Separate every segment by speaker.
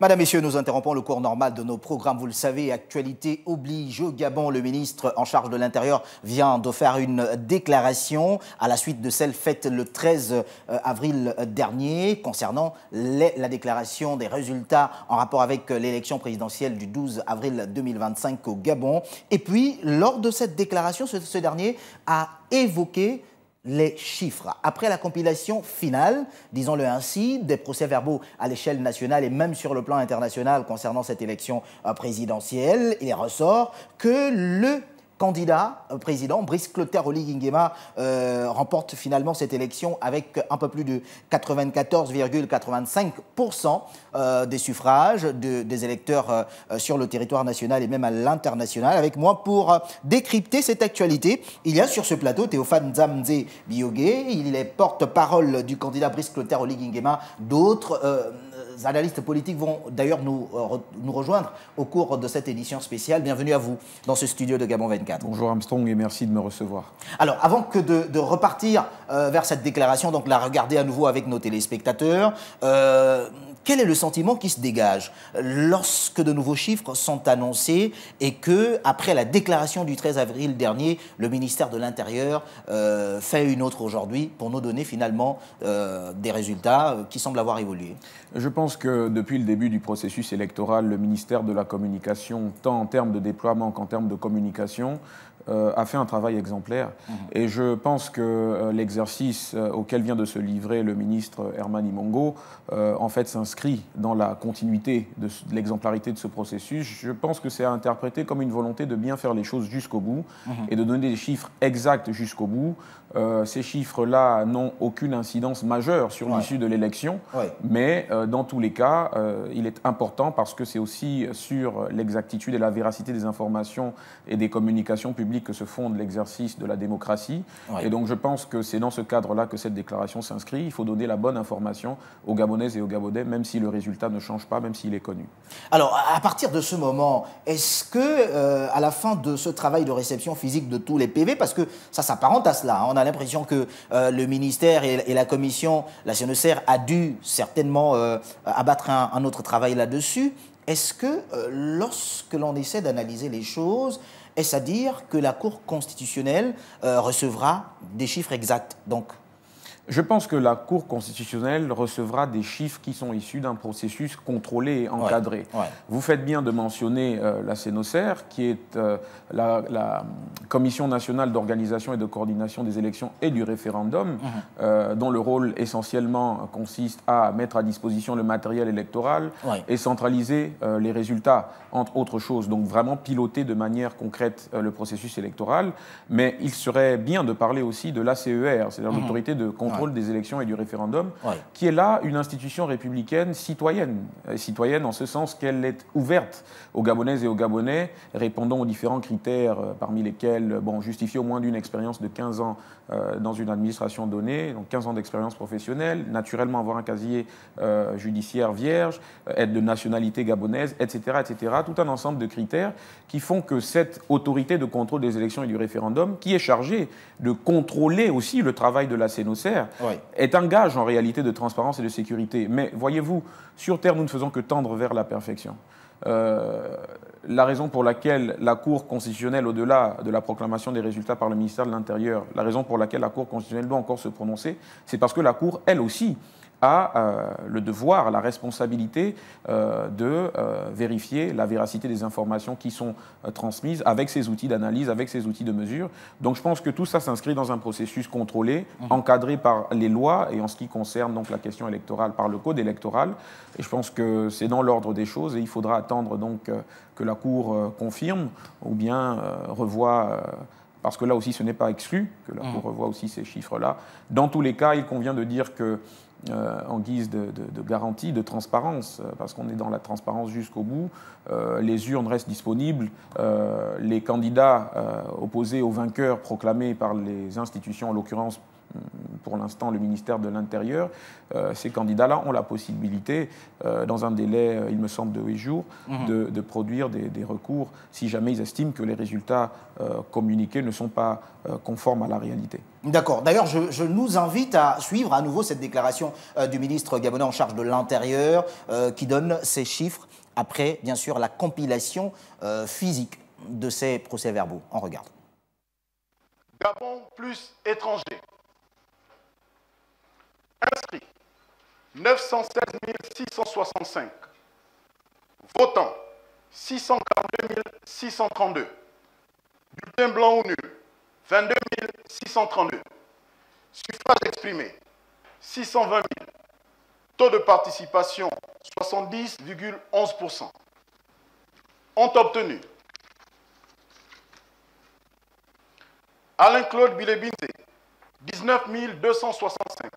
Speaker 1: Madame, Messieurs, nous interrompons le cours normal de nos programmes. Vous le savez, actualité oblige. Au Gabon, le ministre en charge de l'Intérieur vient de faire une déclaration à la suite de celle faite le 13 avril dernier concernant la déclaration des résultats en rapport avec l'élection présidentielle du 12 avril 2025 au Gabon. Et puis, lors de cette déclaration, ce dernier a évoqué les chiffres. Après la compilation finale, disons-le ainsi, des procès-verbaux à l'échelle nationale et même sur le plan international concernant cette élection présidentielle, il ressort que le candidat président, Brice Clotaire Oligui Nguema, remporte finalement cette élection avec un peu plus de 94,85% des suffrages des électeurs sur le territoire national et même à l'international. Avec moi pour décrypter cette actualité, il y a sur ce plateau Théophane Nzamze Biogé, il est porte-parole du candidat Brice Clotaire Oligui Nguema. D'autres analystes politiques vont d'ailleurs nous rejoindre au cours de cette édition spéciale. Bienvenue à vous dans ce studio de Gabon 24.
Speaker 2: Bonjour Armstrong et merci de me recevoir.
Speaker 1: Alors, avant que de repartir vers cette déclaration, donc la regarder à nouveau avec nos téléspectateurs, quel est le sentiment qui se dégage lorsque de nouveaux chiffres sont annoncés et que, après la déclaration du 13 avril dernier, le ministère de l'Intérieur fait une autre aujourd'hui pour nous donner finalement des résultats qui semblent avoir évolué?
Speaker 2: Je pense que depuis le début du processus électoral, le ministère de la Communication, tant en termes de déploiement qu'en termes de communication, a fait un travail exemplaire. Et je pense que l'exercice auquel vient de se livrer le ministre Herman Imongo, en fait, s'inscrit dans la continuité de l'exemplarité de ce processus. Je pense que c'est à interpréter comme une volonté de bien faire les choses jusqu'au bout et de donner des chiffres exacts jusqu'au bout. Ces chiffres-là n'ont aucune incidence majeure sur l'issue de l'élection, mais dans tous les cas, il est important parce que c'est aussi sur l'exactitude et la véracité des informations et des communications publiques que se fonde l'exercice de la démocratie. Et donc je pense que c'est dans ce cadre-là que cette déclaration s'inscrit. Il faut donner la bonne information aux Gabonaises et aux Gabonais, même si le résultat ne change pas, même s'il est connu.
Speaker 1: Alors, à partir de ce moment, est-ce que, à la fin de ce travail de réception physique de tous les PV, parce que ça s'apparente à cela, hein, on a l'impression que le ministère et la commission, la CNECR, a dû certainement abattre un autre travail là-dessus. Est-ce que, lorsque l'on essaie d'analyser les choses, est-ce à dire que la Cour constitutionnelle recevra des chiffres exacts, donc?
Speaker 2: Je pense que la Cour constitutionnelle recevra des chiffres qui sont issus d'un processus contrôlé et encadré. Vous faites bien de mentionner la CNOCER, qui est la Commission nationale d'organisation et de coordination des élections et du référendum, dont le rôle essentiellement consiste à mettre à disposition le matériel électoral et centraliser les résultats, entre autres choses. Donc vraiment piloter de manière concrète le processus électoral. Mais il serait bien de parler aussi de l'ACER, c'est-à-dire l'autorité de contrôle des élections et du référendum, qui est là une institution républicaine citoyenne. Citoyenne en ce sens qu'elle est ouverte aux Gabonaises et aux Gabonais, répondant aux différents critères, parmi lesquels justifier au moins d'une expérience de 15 ans dans une administration donnée, donc 15 ans d'expérience professionnelle, naturellement avoir un casier judiciaire vierge, être de nationalité gabonaise, etc., etc. Tout un ensemble de critères qui font que cette autorité de contrôle des élections et du référendum, qui est chargée de contrôler aussi le travail de la CNOCER, est un gage en réalité de transparence et de sécurité. Mais voyez-vous, sur Terre, nous ne faisons que tendre vers la perfection. La raison pour laquelle la Cour constitutionnelle, au-delà de la proclamation des résultats par le ministère de l'Intérieur, la raison pour laquelle la Cour constitutionnelle doit encore se prononcer, c'est parce que la Cour, elle aussi, a le devoir, la responsabilité de vérifier la véracité des informations qui sont transmises avec ses outils d'analyse, avec ses outils de mesure. Donc je pense que tout ça s'inscrit dans un processus contrôlé, encadré par les lois et en ce qui concerne donc la question électorale par le code électoral. Et je pense que c'est dans l'ordre des choses et il faudra attendre donc que la Cour confirme ou bien revoie. Parce que là aussi, ce n'est pas exclu que la Cour revoie aussi ces chiffres-là. Dans tous les cas, il convient de dire que, en guise de garantie, de transparence, parce qu'on est dans la transparence jusqu'au bout, les urnes restent disponibles, les candidats opposés aux vainqueurs proclamés par les institutions, en l'occurrence pour l'instant le ministère de l'Intérieur, ces candidats-là ont la possibilité, dans un délai, il me semble, de 8 jours, de produire des recours si jamais ils estiment que les résultats communiqués ne sont pas conformes à la réalité.
Speaker 1: D'accord. D'ailleurs, je nous invite à suivre à nouveau cette déclaration du ministre gabonais en charge de l'Intérieur qui donne ces chiffres après, bien sûr, la compilation physique de ces procès-verbaux. On regarde.
Speaker 3: Gabon plus étrangers. Inscrits, 916 665. Votants, 642 632. Bulletin blanc ou nul, 22 632. Suffrage exprimé, 620 000. Taux de participation, 70,11%. Ont obtenu Alain-Claude Bilebinze, 19 265,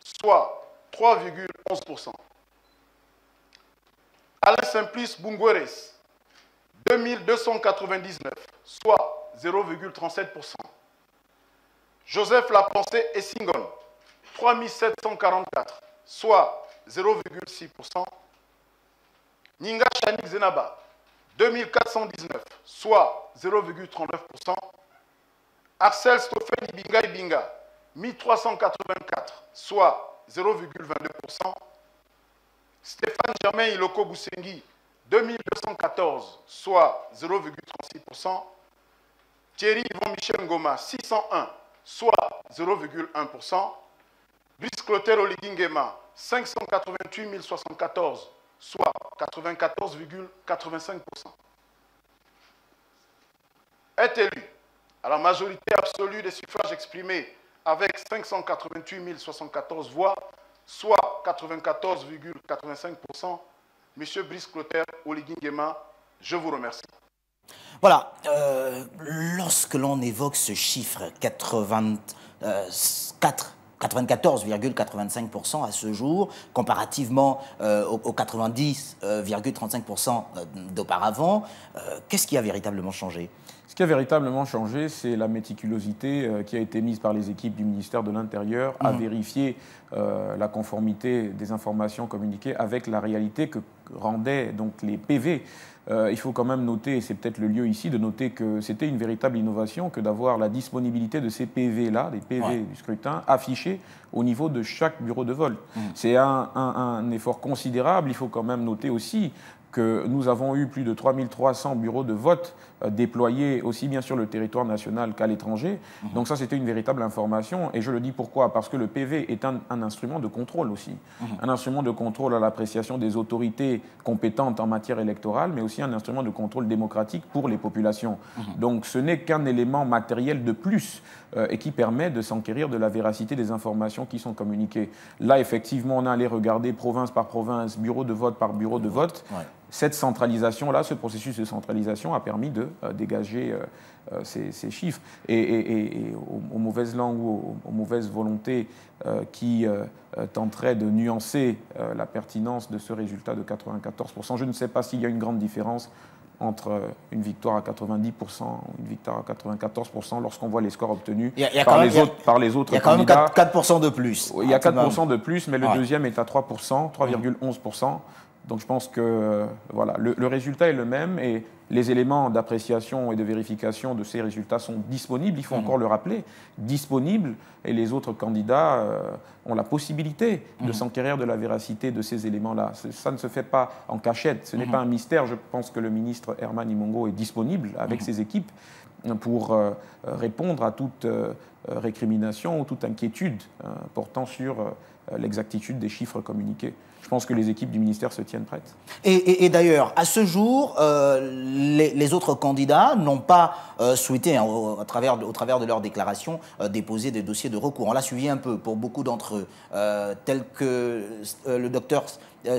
Speaker 3: soit 3,11%. Alain Simplice Bungueres, 2 299, soit 0,37%. Joseph Lapensée Essingon, 3 744, soit 0,6%. Ninga Chanik Zenaba, 2 419, soit 0,39%. Axel Stoffen Ibinga Ibinga, 1384, soit 0,22%. Stéphane Germain Iloko Boussengi, 2214, soit 0,36%. Thierry Yvon Michel Ngoma, 601, soit 0,1%. Brice Clotaire Oligingema, 588 074, soit 94,85%. Est élu à la majorité absolue des suffrages exprimés avec 588 074 voix, soit 94,85%. Monsieur Brice Clotaire Oligingema, je vous remercie.
Speaker 1: Voilà, lorsque l'on évoque ce chiffre, 94,85% à ce jour, comparativement aux 90,35% d'auparavant, qu'est-ce qui a véritablement changé ?
Speaker 2: Ce qui a véritablement changé, c'est la méticulosité qui a été mise par les équipes du ministère de l'Intérieur à vérifier la conformité des informations communiquées avec la réalité que rendaient donc les PV. Il faut quand même noter, et c'est peut-être le lieu ici, de noter que c'était une véritable innovation que d'avoir la disponibilité de ces PV-là, des PV du scrutin, affichés au niveau de chaque bureau de vote. C'est un effort considérable. Il faut quand même noter aussi que nous avons eu plus de 3300 bureaux de vote déployés aussi bien sur le territoire national qu'à l'étranger. Donc ça, c'était une véritable information. Et je le dis pourquoi ? Parce que le PV est un instrument de contrôle aussi. Un instrument de contrôle à l'appréciation des autorités compétentes en matière électorale, mais aussi un instrument de contrôle démocratique pour les populations. Donc ce n'est qu'un élément matériel de plus et qui permet de s'enquérir de la véracité des informations qui sont communiquées. Là, effectivement, on a allé regarder province par province, bureau de vote par bureau de vote. Cette centralisation-là, ce processus de centralisation a permis de dégager ces chiffres. Et aux mauvaises langues ou aux mauvaises volontés qui tenteraient de nuancer la pertinence de ce résultat de 94%, je ne sais pas s'il y a une grande différence entre une victoire à 90% ou une victoire à 94% lorsqu'on voit les scores obtenus par les autres candidats.
Speaker 1: Il y a quand même 4% de plus.
Speaker 2: Il y a 4% de plus, mais le deuxième est à 3%, 3,11%. Donc je pense que voilà, le résultat est le même et les éléments d'appréciation et de vérification de ces résultats sont disponibles, il faut encore le rappeler, disponibles, et les autres candidats ont la possibilité de s'enquérir de la véracité de ces éléments-là. Ça ne se fait pas en cachette, ce n'est pas un mystère. Je pense que le ministre Herman Imongo est disponible avec ses équipes pour répondre à toute récrimination ou toute inquiétude portant sur l'exactitude des chiffres communiqués. Je pense que les équipes du ministère se tiennent prêtes.
Speaker 1: Et d'ailleurs, à ce jour, les autres candidats n'ont pas souhaité, au travers de leur déclaration, déposer des dossiers de recours. On l'a suivi un peu pour beaucoup d'entre eux, tels que le docteur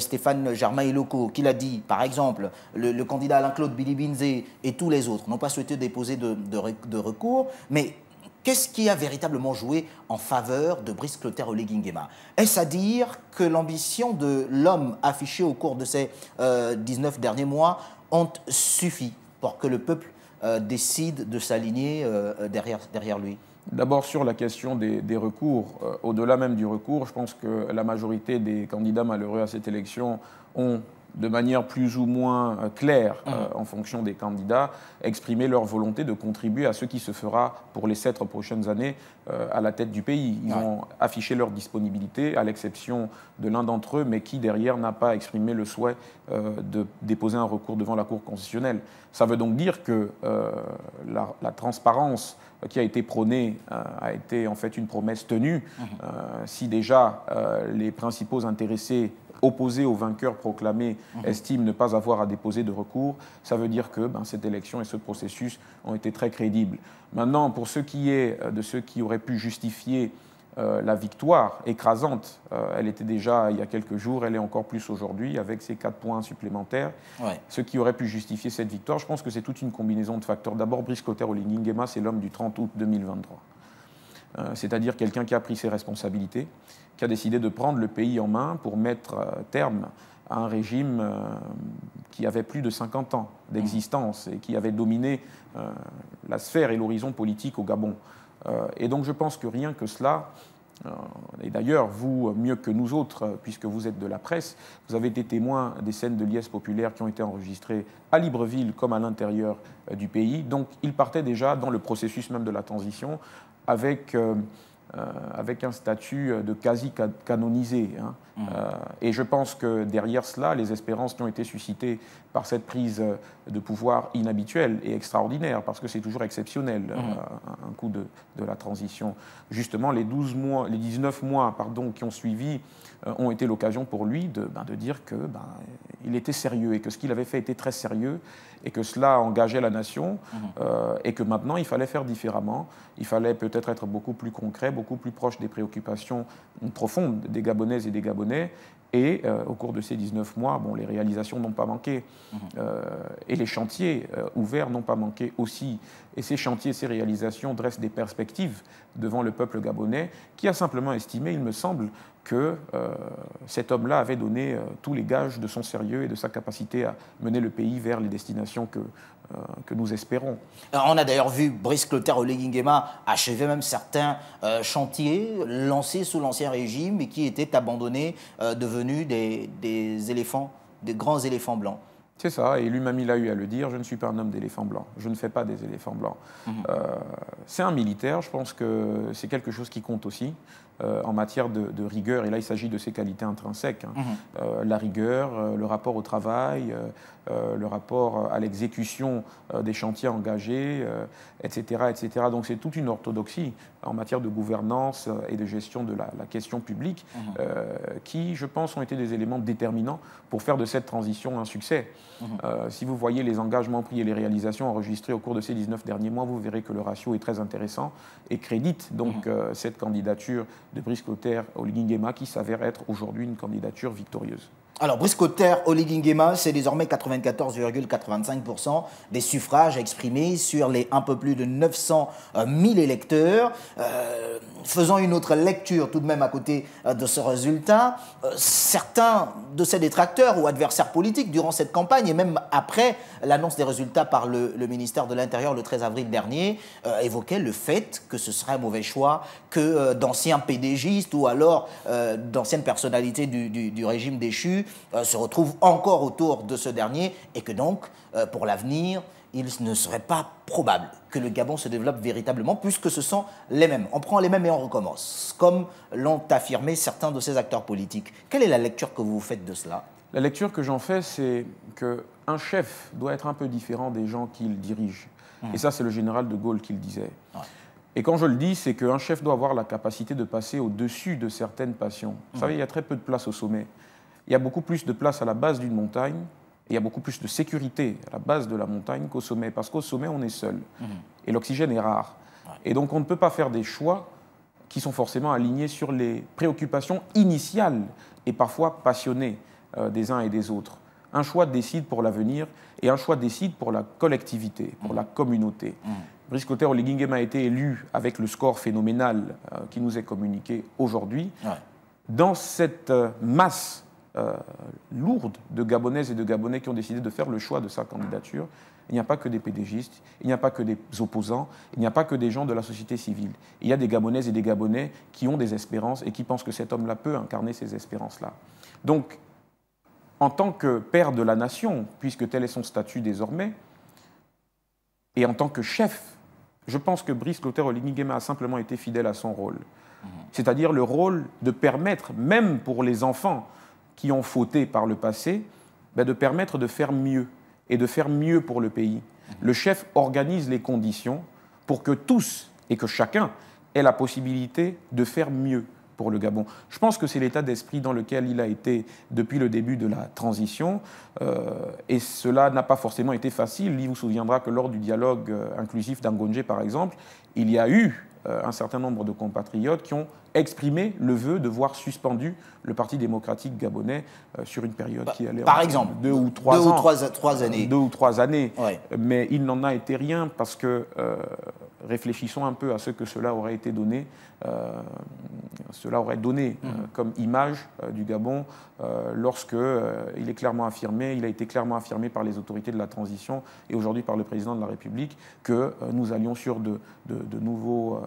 Speaker 1: Stéphane Germain Iloko, qui l'a dit, par exemple, le candidat Alain-Claude Bilibinze et tous les autres n'ont pas souhaité déposer de recours, mais qu'est-ce qui a véritablement joué en faveur de Brice Clotaire Oligingema? Est-ce à dire que l'ambition de l'homme affichée au cours de ces 19 derniers mois ont suffi pour que le peuple décide de s'aligner derrière lui?
Speaker 2: D'abord, sur la question des recours, au-delà même du recours, je pense que la majorité des candidats malheureux à cette élection ont, de manière plus ou moins claire, en fonction des candidats, exprimé leur volonté de contribuer à ce qui se fera pour les 7 prochaines années à la tête du pays. Ils ont affiché leur disponibilité, à l'exception de l'un d'entre eux, mais qui, derrière, n'a pas exprimé le souhait de déposer un recours devant la Cour constitutionnelle. Ça veut donc dire que la transparence qui a été prônée a été en fait une promesse tenue. Si déjà les principaux intéressés opposés au vainqueur proclamé estiment ne pas avoir à déposer de recours, ça veut dire que cette élection et ce processus ont été très crédibles. Maintenant, pour ce qui est de ceux qui auraient pu justifier la victoire écrasante, elle était déjà il y a quelques jours, elle est encore plus aujourd'hui avec ces 4 points supplémentaires. Ce qui aurait pu justifier cette victoire, je pense que c'est toute une combinaison de facteurs. D'abord, Brice Clotaire Oligui Nguema, c'est l'homme du 30 août 2023. C'est-à-dire quelqu'un qui a pris ses responsabilités, qui a décidé de prendre le pays en main pour mettre terme à un régime qui avait plus de 50 ans d'existence et qui avait dominé la sphère et l'horizon politique au Gabon. Et donc je pense que rien que cela, et d'ailleurs vous mieux que nous autres, puisque vous êtes de la presse, vous avez été témoins des scènes de liesse populaire qui ont été enregistrées à Libreville comme à l'intérieur du pays. Donc il partait déjà dans le processus même de la transition avec un statut de quasi-canonisé. Et je pense que derrière cela, les espérances qui ont été suscitées par cette prise de pouvoir inhabituelle et extraordinaire, parce que c'est toujours exceptionnel, un coup de la transition. Justement, les 19 mois qui ont suivi ont été l'occasion pour lui de dire qu'il était sérieux et que ce qu'il avait fait était très sérieux et que cela engageait la nation et que maintenant il fallait faire différemment. Il fallait peut-être être beaucoup plus concret, beaucoup plus proche des préoccupations profondes des Gabonaises et des Gabonais. Et au cours de ces 19 mois, les réalisations n'ont pas manqué. Et les chantiers ouverts n'ont pas manqué aussi. Et ces chantiers, ces réalisations dressent des perspectives devant le peuple gabonais qui a simplement estimé, il me semble, que cet homme-là avait donné tous les gages de son sérieux et de sa capacité à mener le pays vers les destinations que nous espérons.
Speaker 1: Alors, on a d'ailleurs vu Brice Clotaire Oligui Nguema achever même certains chantiers lancés sous l'Ancien Régime et qui étaient abandonnés, devenus des éléphants, des grands éléphants blancs.
Speaker 2: C'est ça, et lui-même il a eu à le dire, je ne suis pas un homme d'éléphant blanc, je ne fais pas des éléphants blancs. C'est un militaire, je pense que c'est quelque chose qui compte aussi en matière de rigueur, et là il s'agit de ses qualités intrinsèques. La rigueur, le rapport au travail, le rapport à l'exécution des chantiers engagés, etc., etc. Donc c'est toute une orthodoxie en matière de gouvernance et de gestion de la question publique qui, je pense, ont été des éléments déterminants pour faire de cette transition un succès. Si vous voyez les engagements pris et les réalisations enregistrées au cours de ces 19 derniers mois, vous verrez que le ratio est très intéressant et crédite donc cette candidature de Brice Clotaire Oligui Nguema qui s'avère être aujourd'hui une candidature victorieuse.
Speaker 1: Alors, Brice Clotaire Oligui Nguema, c'est désormais 94,85% des suffrages exprimés sur les un peu plus de 900 000 électeurs. Faisant une autre lecture tout de même à côté de ce résultat, certains de ses détracteurs ou adversaires politiques durant cette campagne et même après l'annonce des résultats par le ministère de l'Intérieur le 13 avril dernier évoquaient le fait que ce serait un mauvais choix, que d'anciens PDGistes ou alors d'anciennes personnalités du régime déchu se retrouvent encore autour de ce dernier et que donc, pour l'avenir, il ne serait pas probable que le Gabon se développe véritablement puisque ce sont les mêmes. On prend les mêmes et on recommence, comme l'ont affirmé certains de ces acteurs politiques. Quelle est la lecture que vous faites de cela?
Speaker 2: La lecture que j'en fais, c'est qu'un chef doit être un peu différent des gens qu'il dirige. Et ça, c'est le général de Gaulle qui le disait. Et quand je le dis, c'est qu'un chef doit avoir la capacité de passer au-dessus de certaines passions. Vous savez, il y a très peu de place au sommet. Il y a beaucoup plus de place à la base d'une montagne, et il y a beaucoup plus de sécurité à la base de la montagne qu'au sommet, parce qu'au sommet, on est seul. Et l'oxygène est rare. Et donc, on ne peut pas faire des choix qui sont forcément alignés sur les préoccupations initiales et parfois passionnées des uns et des autres. Un choix décide pour l'avenir et un choix décide pour la collectivité, pour la communauté. Brice Clotaire Oligui Nguema a été élu avec le score phénoménal qui nous est communiqué aujourd'hui. Dans cette masse lourde de Gabonaises et de Gabonais qui ont décidé de faire le choix de sa candidature, il n'y a pas que des pédégistes, il n'y a pas que des opposants, il n'y a pas que des gens de la société civile. Il y a des Gabonaises et des Gabonais qui ont des espérances et qui pensent que cet homme-là peut incarner ces espérances-là. Donc, en tant que père de la nation, puisque tel est son statut désormais, et en tant que chef, je pense que Brice Clotaire Oligui Nguema a simplement été fidèle à son rôle. C'est-à-dire le rôle de permettre, même pour les enfants qui ont fauté par le passé, de permettre de faire mieux, et de faire mieux pour le pays. Le chef organise les conditions pour que tous et que chacun ait la possibilité de faire mieux pour le Gabon. Je pense que c'est l'état d'esprit dans lequel il a été depuis le début de la transition, et cela n'a pas forcément été facile. Il vous souviendra que lors du dialogue inclusif d'Angonje, par exemple, il y a eu un certain nombre de compatriotes qui ont exprimé le vœu de voir suspendu le Parti démocratique gabonais sur une période qui allait...
Speaker 1: Par exemple,
Speaker 2: 2 ou 3 ans.
Speaker 1: 3 années.
Speaker 2: 2 ou 3 années.
Speaker 1: Ouais.
Speaker 2: Mais il n'en a été rien parce que, réfléchissons un peu à ce que cela aurait été donné. Cela aurait donné comme image du Gabon lorsque il est clairement affirmé, il a été clairement affirmé par les autorités de la transition et aujourd'hui par le président de la République que nous allions sur de nouveaux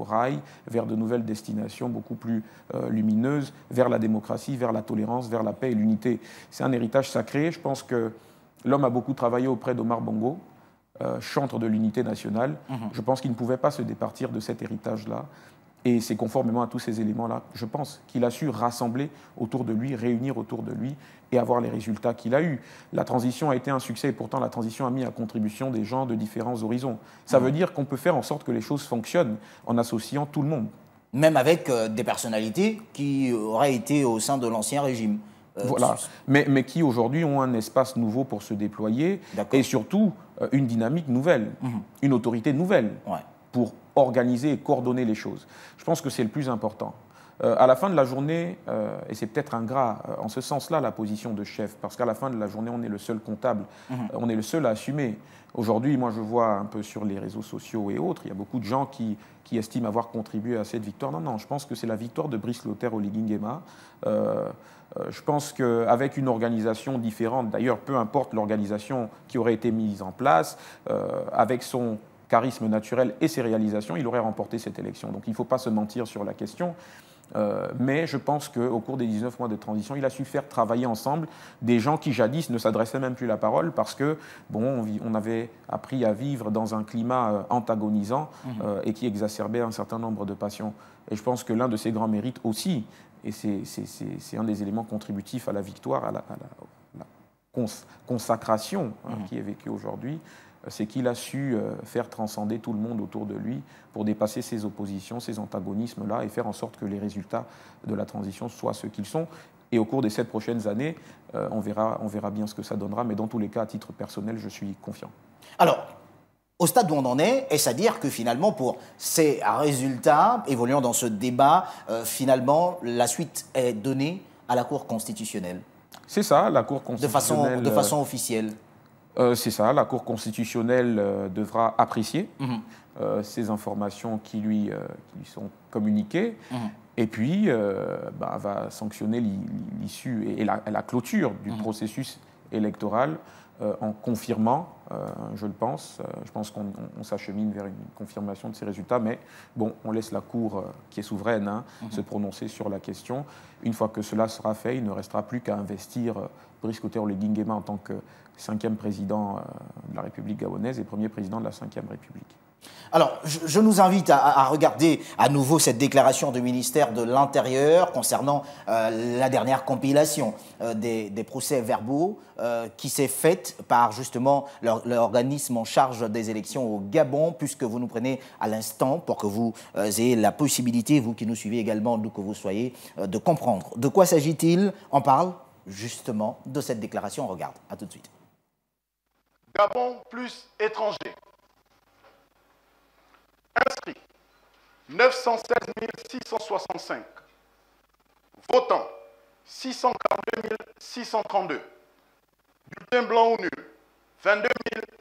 Speaker 2: rails, vers de nouvelles destinations beaucoup plus lumineuses, vers la démocratie, vers la tolérance, vers la paix et l'unité. C'est un héritage sacré. Je pense que l'homme a beaucoup travaillé auprès d'Omar Bongo, chantre de l'unité nationale. Je pense qu'il ne pouvait pas se départir de cet héritage-là. Et c'est conformément à tous ces éléments-là, je pense, qu'il a su rassembler autour de lui, réunir autour de lui et avoir les résultats qu'il a eus. La transition a été un succès et pourtant la transition a mis à contribution des gens de différents horizons. Ça veut dire qu'on peut faire en sorte que les choses fonctionnent en associant tout le monde.
Speaker 1: Même avec des personnalités qui auraient été au sein de l'ancien régime.
Speaker 2: Voilà, mais qui aujourd'hui ont un espace nouveau pour se déployer et surtout une dynamique nouvelle, une autorité nouvelle pour organiser et coordonner les choses. Je pense que c'est le plus important. À la fin de la journée, et c'est peut-être ingrat en ce sens-là la position de chef, parce qu'à la fin de la journée, on est le seul comptable, on est le seul à assumer. Aujourd'hui, moi je vois un peu sur les réseaux sociaux et autres, il y a beaucoup de gens qui estiment avoir contribué à cette victoire. Non, je pense que c'est la victoire de Brice Clotaire Oligui Nguema. Je pense qu'avec une organisation différente, d'ailleurs peu importe l'organisation qui aurait été mise en place, avec son charisme naturel et ses réalisations, il aurait remporté cette élection. Donc il ne faut pas se mentir sur la question. Mais je pense qu'au cours des 19 mois de transition, il a su faire travailler ensemble des gens qui jadis ne s'adressaient même plus la parole parce que, bon, on avait appris à vivre dans un climat antagonisant et qui exacerbait un certain nombre de passions. Et je pense que l'un de ses grands mérites aussi, et c'est un des éléments contributifs à la victoire, à la consacration qui est vécue aujourd'hui, c'est qu'il a su faire transcender tout le monde autour de lui pour dépasser ses oppositions, ces antagonismes-là et faire en sorte que les résultats de la transition soient ceux qu'ils sont. Et au cours des 7 prochaines années, on verra bien ce que ça donnera, mais dans tous les cas, à titre personnel, je suis confiant.
Speaker 1: Alors, au stade où on en est-ce à dire que finalement, pour ces résultats, évoluant dans ce débat, finalement, la suite est donnée à la Cour constitutionnelle? C'est ça, la Cour constitutionnelle... De façon officielle.
Speaker 2: C'est ça, la Cour constitutionnelle devra apprécier ces informations qui lui sont communiquées et puis va sanctionner l'issue et la clôture du processus électoral en confirmant, je pense qu'on s'achemine vers une confirmation de ces résultats, mais bon, on laisse la Cour qui est souveraine se prononcer sur la question. Une fois que cela sera fait, il ne restera plus qu'à investir Brice Clotaire Oligui Nguema en tant que 5e président de la République gabonaise et premier président de la 5e République.
Speaker 1: Alors, je nous invite à regarder à nouveau cette déclaration du ministère de l'Intérieur concernant la dernière compilation des procès-verbaux qui s'est faite par justement l'organisme en charge des élections au Gabon, puisque vous nous prenez à l'instant pour que vous ayez la possibilité, vous qui nous suivez également, d'où que vous soyez, de comprendre. De quoi s'agit-il? On parle justement de cette déclaration. On regarde. À tout de suite.
Speaker 3: Gabon plus étrangers. Inscrits, 916 665. Votants, 642 632. Bulletins blancs ou nuls, 22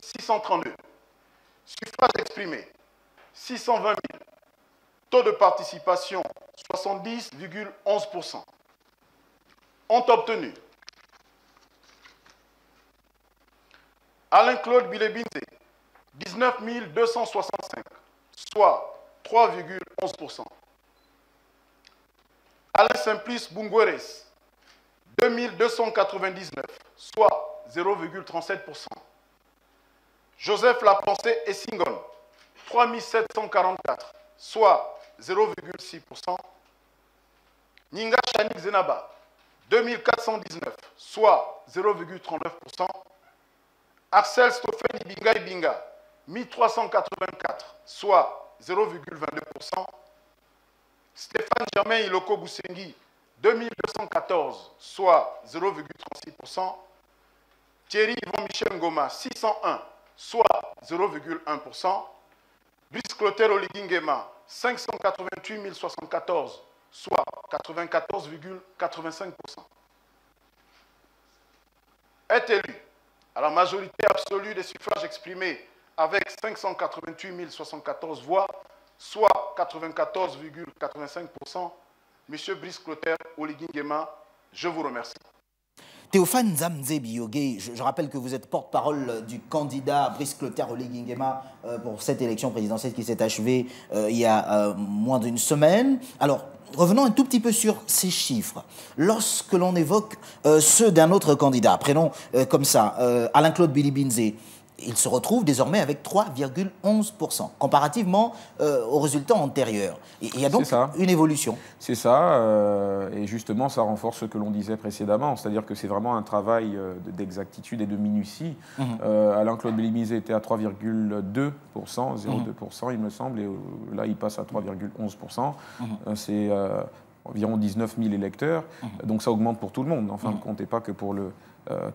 Speaker 3: 632. Suffrages exprimés, 620 000. Taux de participation, 70,11%. Ont obtenu Alain-Claude Bilebinze, 19 265, soit 3,11%. Alain Simplice Bungueres, 2299, soit 0,37%. Joseph Lapensé Essingon, 3744, soit 0,6%. Ninga Chanik Zenaba, 2419, soit 0,39%. Axel Stoffel Ibinga Ibinga, 1384, soit 0,22%. Stéphane Germain Iloko Boussengi, 2214, soit 0,36%. Thierry Yvon Michel Ngoma, 601, soit 0,1%. Brice Clotaire Oligingema, 588 074, soit 94,85%. Est élu à la majorité absolue des suffrages exprimés avec 588 074 voix, soit 94,85%. Monsieur Brice Clotaire Oligingema, je vous remercie.
Speaker 1: Théophane Nzamze Biogé, je rappelle que vous êtes porte-parole du candidat Brice Clotaire Oligingema pour cette élection présidentielle qui s'est achevée il y a moins d'une semaine. Alors, revenons un tout petit peu sur ces chiffres. Lorsque l'on évoque ceux d'un autre candidat, prenons comme ça, Alain-Claude Bilibinze, il se retrouve désormais avec 3,11%, comparativement aux résultats antérieurs. Il y a donc une évolution.
Speaker 2: C'est ça, et justement, ça renforce ce que l'on disait précédemment, c'est-à-dire que c'est vraiment un travail d'exactitude et de minutie. Alain-Claude Bilibinze était à 3,2%, 0,2%, il me semble, et là, il passe à 3,11%. C'est environ 19 000 électeurs, donc ça augmente pour tout le monde, en fin de compte, et pas que pour le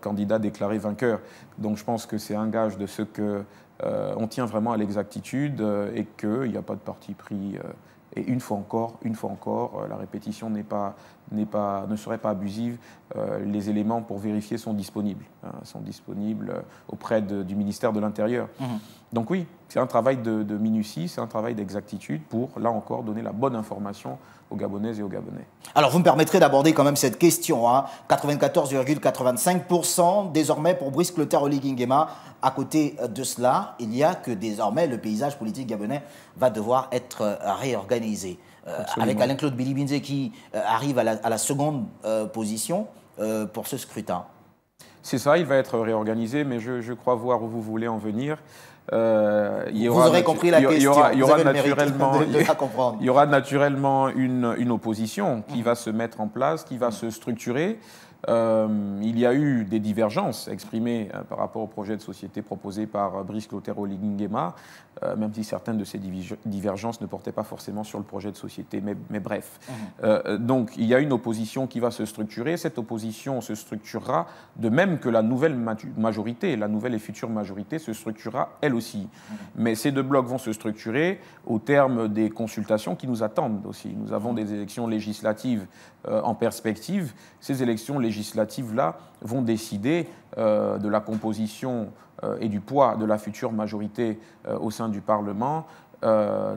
Speaker 2: candidat déclaré vainqueur. Donc je pense que c'est un gage de ce que on tient vraiment à l'exactitude et qu'il n'y a pas de parti pris. Et une fois encore, la répétition ne serait pas abusive. Les éléments pour vérifier sont disponibles. Sont disponibles auprès du ministère de l'Intérieur. Donc oui, c'est un travail de minutie, c'est un travail d'exactitude pour, là encore, donner la bonne information aux Gabonaises et aux Gabonais.
Speaker 1: Alors, vous me permettrez d'aborder quand même cette question. 94,85% désormais pour Brice Clotaire Oligingema. À côté de cela, il y a que désormais le paysage politique gabonais va devoir être réorganisé. Avec Alain-Claude Bilibinze qui arrive à la seconde position pour ce scrutin.
Speaker 2: C'est ça, il va être réorganisé, mais je crois voir où vous voulez en venir.
Speaker 1: Vous aurez compris la question,
Speaker 2: il y aura naturellement une opposition qui va se mettre en place, qui va se structurer. Il y a eu des divergences exprimées par rapport au projet de société proposé par Brice Clotaire Oligingema, même si certaines de ces divergences ne portaient pas forcément sur le projet de société, mais bref. Donc il y a une opposition qui va se structurer. Cette opposition se structurera de même que la nouvelle majorité, la nouvelle et future majorité se structurera elle aussi. Mais ces deux blocs vont se structurer au terme des consultations qui nous attendent aussi. Nous avons des élections législatives en perspective. Ces élections législatives-là vont décider de la composition et du poids de la future majorité au sein du Parlement,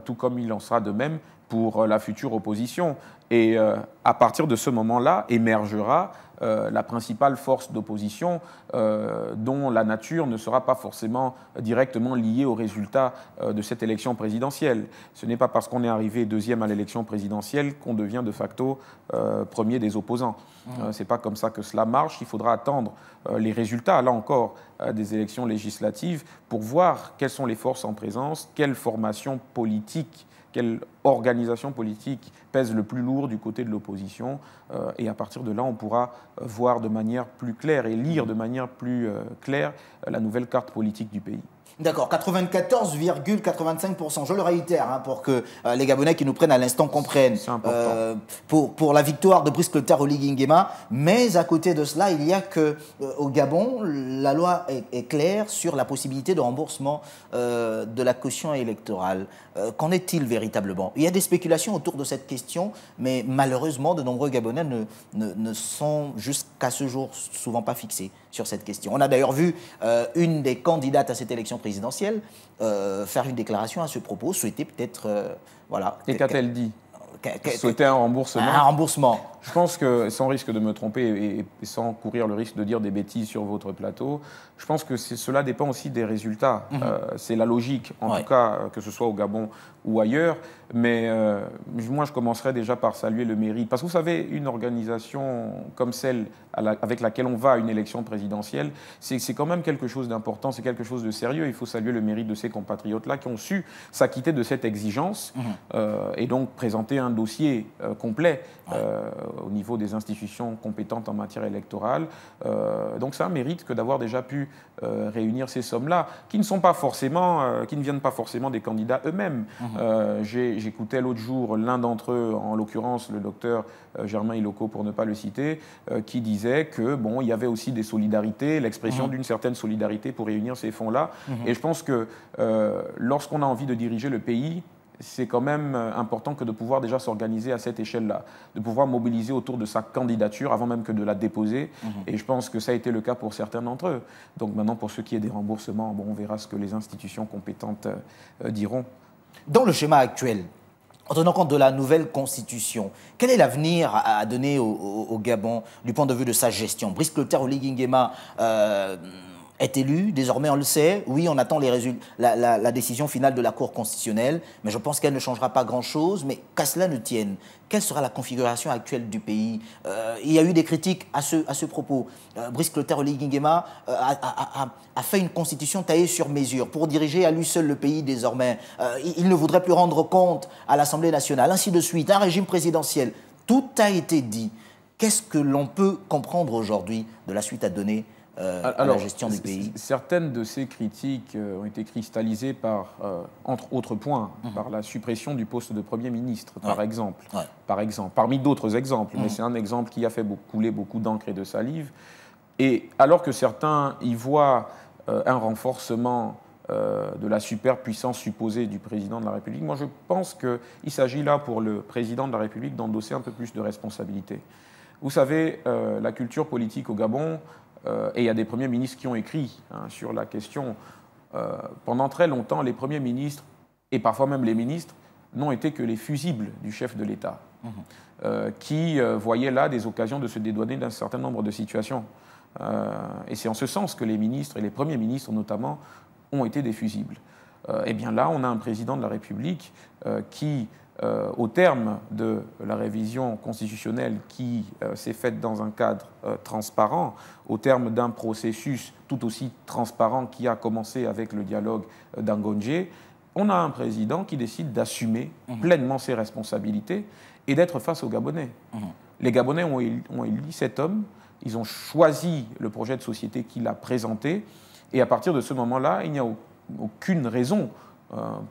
Speaker 2: tout comme il en sera de même pour la future opposition. Et à partir de ce moment-là émergera la principale force d'opposition dont la nature ne sera pas forcément directement liée au résultat de cette élection présidentielle. Ce n'est pas parce qu'on est arrivé deuxième à l'élection présidentielle qu'on devient de facto premier des opposants. Ce n'est pas comme ça que cela marche. Il faudra attendre les résultats, là encore, des élections législatives pour voir quelles sont les forces en présence, quelle formation politique, quelle organisation politique pèse le plus lourd du côté de l'opposition. Et à partir de là, on pourra voir de manière plus claire et lire de manière plus claire la nouvelle carte politique du pays.
Speaker 1: D'accord, 94,85%. Je le réitère pour que les Gabonais qui nous prennent à l'instant comprennent.
Speaker 2: C'est important.
Speaker 1: Pour la victoire de Brice Clotaire Oligingema. Mais à côté de cela, il y a que au Gabon, la loi est claire sur la possibilité de remboursement de la caution électorale. Qu'en est-il véritablement? Il y a des spéculations autour de cette question, mais malheureusement, de nombreux Gabonais ne sont jusqu'à ce jour souvent pas fixés sur cette question. On a d'ailleurs vu une des candidates à cette élection présidentielle faire une déclaration à ce propos, souhaiter peut-être... voilà.
Speaker 2: Et qu'a-t-elle dit? Souhaiter un remboursement.
Speaker 1: Un remboursement.
Speaker 2: Je pense que, sans risque de me tromper et sans courir le risque de dire des bêtises sur votre plateau, je pense que cela dépend aussi des résultats. C'est la logique, en tout cas, que ce soit au Gabon ou ailleurs. Mais moi, je commencerai déjà par saluer le mérite. Parce que vous savez, une organisation comme celle avec laquelle on va à une élection présidentielle, c'est quand même quelque chose d'important, c'est quelque chose de sérieux. Il faut saluer le mérite de ces compatriotes-là qui ont su s'acquitter de cette exigence et donc présenter un dossier complet au niveau des institutions compétentes en matière électorale. Donc c'est un mérite que d'avoir déjà pu réunir ces sommes-là, qui ne sont pas forcément, qui ne viennent pas forcément des candidats eux-mêmes. J'écoutais l'autre jour l'un d'entre eux, en l'occurrence le docteur Germain Iloko, pour ne pas le citer, qui disait que bon, il y avait aussi des solidarités, l'expression d'une certaine solidarité pour réunir ces fonds-là. Et je pense que lorsqu'on a envie de diriger le pays, c'est quand même important que de pouvoir déjà s'organiser à cette échelle-là, de pouvoir mobiliser autour de sa candidature avant même que de la déposer. Et je pense que ça a été le cas pour certains d'entre eux. Donc maintenant, pour ce qui est des remboursements, bon, on verra ce que les institutions compétentes diront.
Speaker 1: Dans le schéma actuel, en tenant compte de la nouvelle constitution, quel est l'avenir à donner au Gabon du point de vue de sa gestion? Brice Clotaire Oligui Nguema est élu, désormais on le sait. Oui, on attend les résultats, la décision finale de la Cour constitutionnelle, mais je pense qu'elle ne changera pas grand-chose. Mais qu'à cela ne tienne, quelle sera la configuration actuelle du pays? Il y a eu des critiques à ce propos. Brice Clotaire Oligui Nguema a fait une constitution taillée sur mesure pour diriger à lui seul le pays désormais. Il ne voudrait plus rendre compte à l'Assemblée nationale, ainsi de suite. Un régime présidentiel. Tout a été dit. Qu'est-ce que l'on peut comprendre aujourd'hui de la suite à donner à la gestion du pays?
Speaker 2: Certaines de ces critiques ont été cristallisées par, entre autres points, par la suppression du poste de Premier ministre, par exemple. Parmi d'autres exemples, mais c'est un exemple qui a fait couler beaucoup d'encre et de salive. Et alors que certains y voient un renforcement de la superpuissance supposée du président de la République, moi je pense qu'il s'agit là pour le président de la République d'endosser un peu plus de responsabilités. Vous savez, la culture politique au Gabon, et il y a des premiers ministres qui ont écrit sur la question. Pendant très longtemps, les premiers ministres, et parfois même les ministres, n'ont été que les fusibles du chef de l'État, qui voyaient là des occasions de se dédouaner d'un certain nombre de situations. Et c'est en ce sens que les ministres, et les premiers ministres notamment, ont été des fusibles. Et bien là, on a un président de la République qui, au terme de la révision constitutionnelle qui s'est faite dans un cadre transparent, au terme d'un processus tout aussi transparent qui a commencé avec le dialogue d'Angondjé, on a un président qui décide d'assumer pleinement ses responsabilités et d'être face aux Gabonais. Les Gabonais ont élu cet homme, ils ont choisi le projet de société qu'il a présenté, et à partir de ce moment-là, il n'y a aucune raison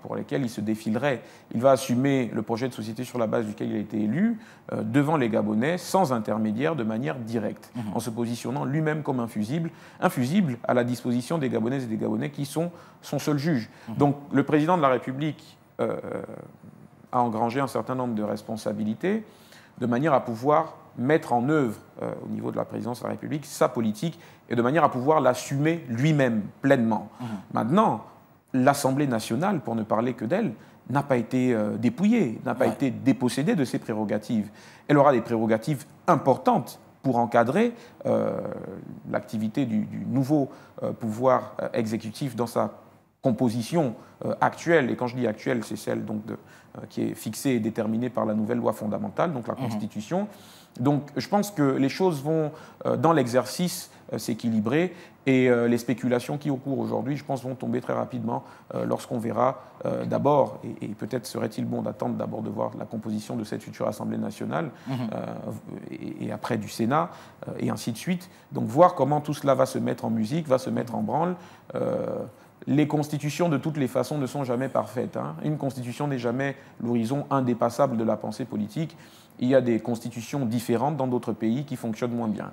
Speaker 2: pour lesquels il se défilerait. Il va assumer le projet de société sur la base duquel il a été élu devant les Gabonais, sans intermédiaire, de manière directe, en se positionnant lui-même comme un fusible à la disposition des Gabonaises et des Gabonais qui sont son seul juge. Donc le président de la République a engrangé un certain nombre de responsabilités de manière à pouvoir mettre en œuvre au niveau de la présidence de la République sa politique et de manière à pouvoir l'assumer lui-même pleinement. Maintenant, l'Assemblée nationale, pour ne parler que d'elle, n'a pas été dépouillée, n'a pas été dépossédée de ses prérogatives. Elle aura des prérogatives importantes pour encadrer l'activité du nouveau pouvoir exécutif dans sa composition actuelle. Et quand je dis actuelle, c'est celle donc qui est fixée et déterminée par la nouvelle loi fondamentale, donc la Constitution. Donc je pense que les choses vont, dans l'exercice, s'équilibrer et les spéculations qui ont cours aujourd'hui, je pense, vont tomber très rapidement lorsqu'on verra d'abord, et peut-être serait-il bon d'attendre d'abord de voir la composition de cette future Assemblée nationale et après du Sénat, et ainsi de suite. Donc voir comment tout cela va se mettre en musique, va se mettre en branle. Les constitutions, de toutes les façons, ne sont jamais parfaites. Une constitution n'est jamais l'horizon indépassable de la pensée politique. Il y a des constitutions différentes dans d'autres pays qui fonctionnent moins bien.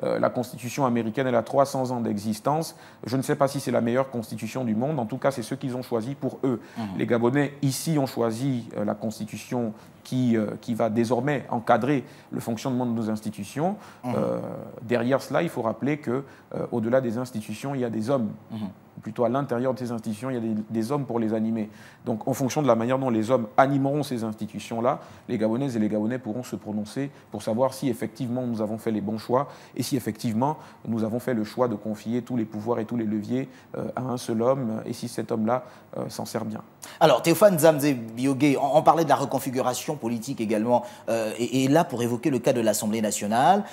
Speaker 2: La constitution américaine, elle a 300 ans d'existence. Je ne sais pas si c'est la meilleure constitution du monde. En tout cas, c'est ce qu'ils ont choisi pour eux. Les Gabonais, ici, ont choisi la constitution qui va désormais encadrer le fonctionnement de nos institutions. Derrière cela, il faut rappeler qu'au-delà des institutions, il y a des hommes plutôt à l'intérieur de ces institutions, il y a des hommes pour les animer. Donc, en fonction de la manière dont les hommes animeront ces institutions-là, les Gabonaises et les Gabonais pourront se prononcer pour savoir si effectivement nous avons fait les bons choix et si effectivement nous avons fait le choix de confier tous les pouvoirs et tous les leviers à un seul homme et si cet homme-là s'en sert bien.
Speaker 1: Alors, Théophane Nzamze-Biogé, on parlait de la reconfiguration politique également, et là, pour évoquer le cas de l'Assemblée nationale,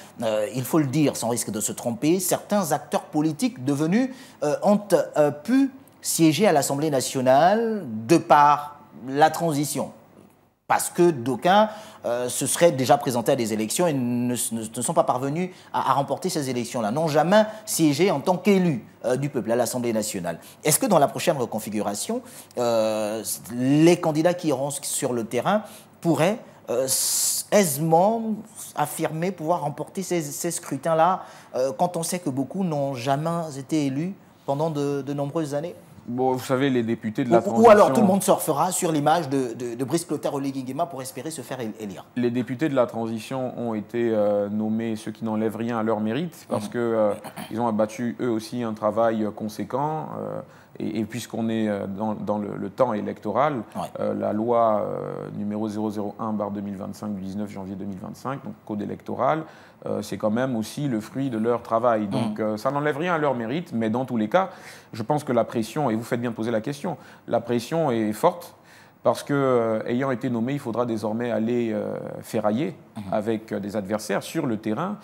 Speaker 1: il faut le dire, sans risque de se tromper, certains acteurs politiques devenus ont pu siéger à l'Assemblée nationale de par la transition. Parce que d'aucuns se seraient déjà présentés à des élections et ne sont pas parvenus à remporter ces élections-là, n'ont jamais siégé en tant qu'élus du peuple à l'Assemblée nationale. Est-ce que dans la prochaine reconfiguration, les candidats qui iront sur le terrain pourraient aisément affirmer pouvoir remporter ces scrutins-là quand on sait que beaucoup n'ont jamais été élus pendant de nombreuses années?
Speaker 2: Bon, vous savez, les députés de la transition...
Speaker 1: Ou alors tout le monde surfera sur l'image de Brice Clotaire Oligui Nguema pour espérer se faire élire.
Speaker 2: Les députés de la transition ont été nommés, ceux qui n'enlèvent rien à leur mérite, parce qu'ils ont abattu eux aussi un travail conséquent. Et puisqu'on est dans le temps électoral, la loi numéro 001/2025 du 19 janvier 2025, donc code électoral, c'est quand même aussi le fruit de leur travail. Donc ça n'enlève rien à leur mérite, mais dans tous les cas, je pense que la pression, et vous faites bien de poser la question, la pression est forte parce que, ayant été nommé, il faudra désormais aller ferrailler avec des adversaires sur le terrain.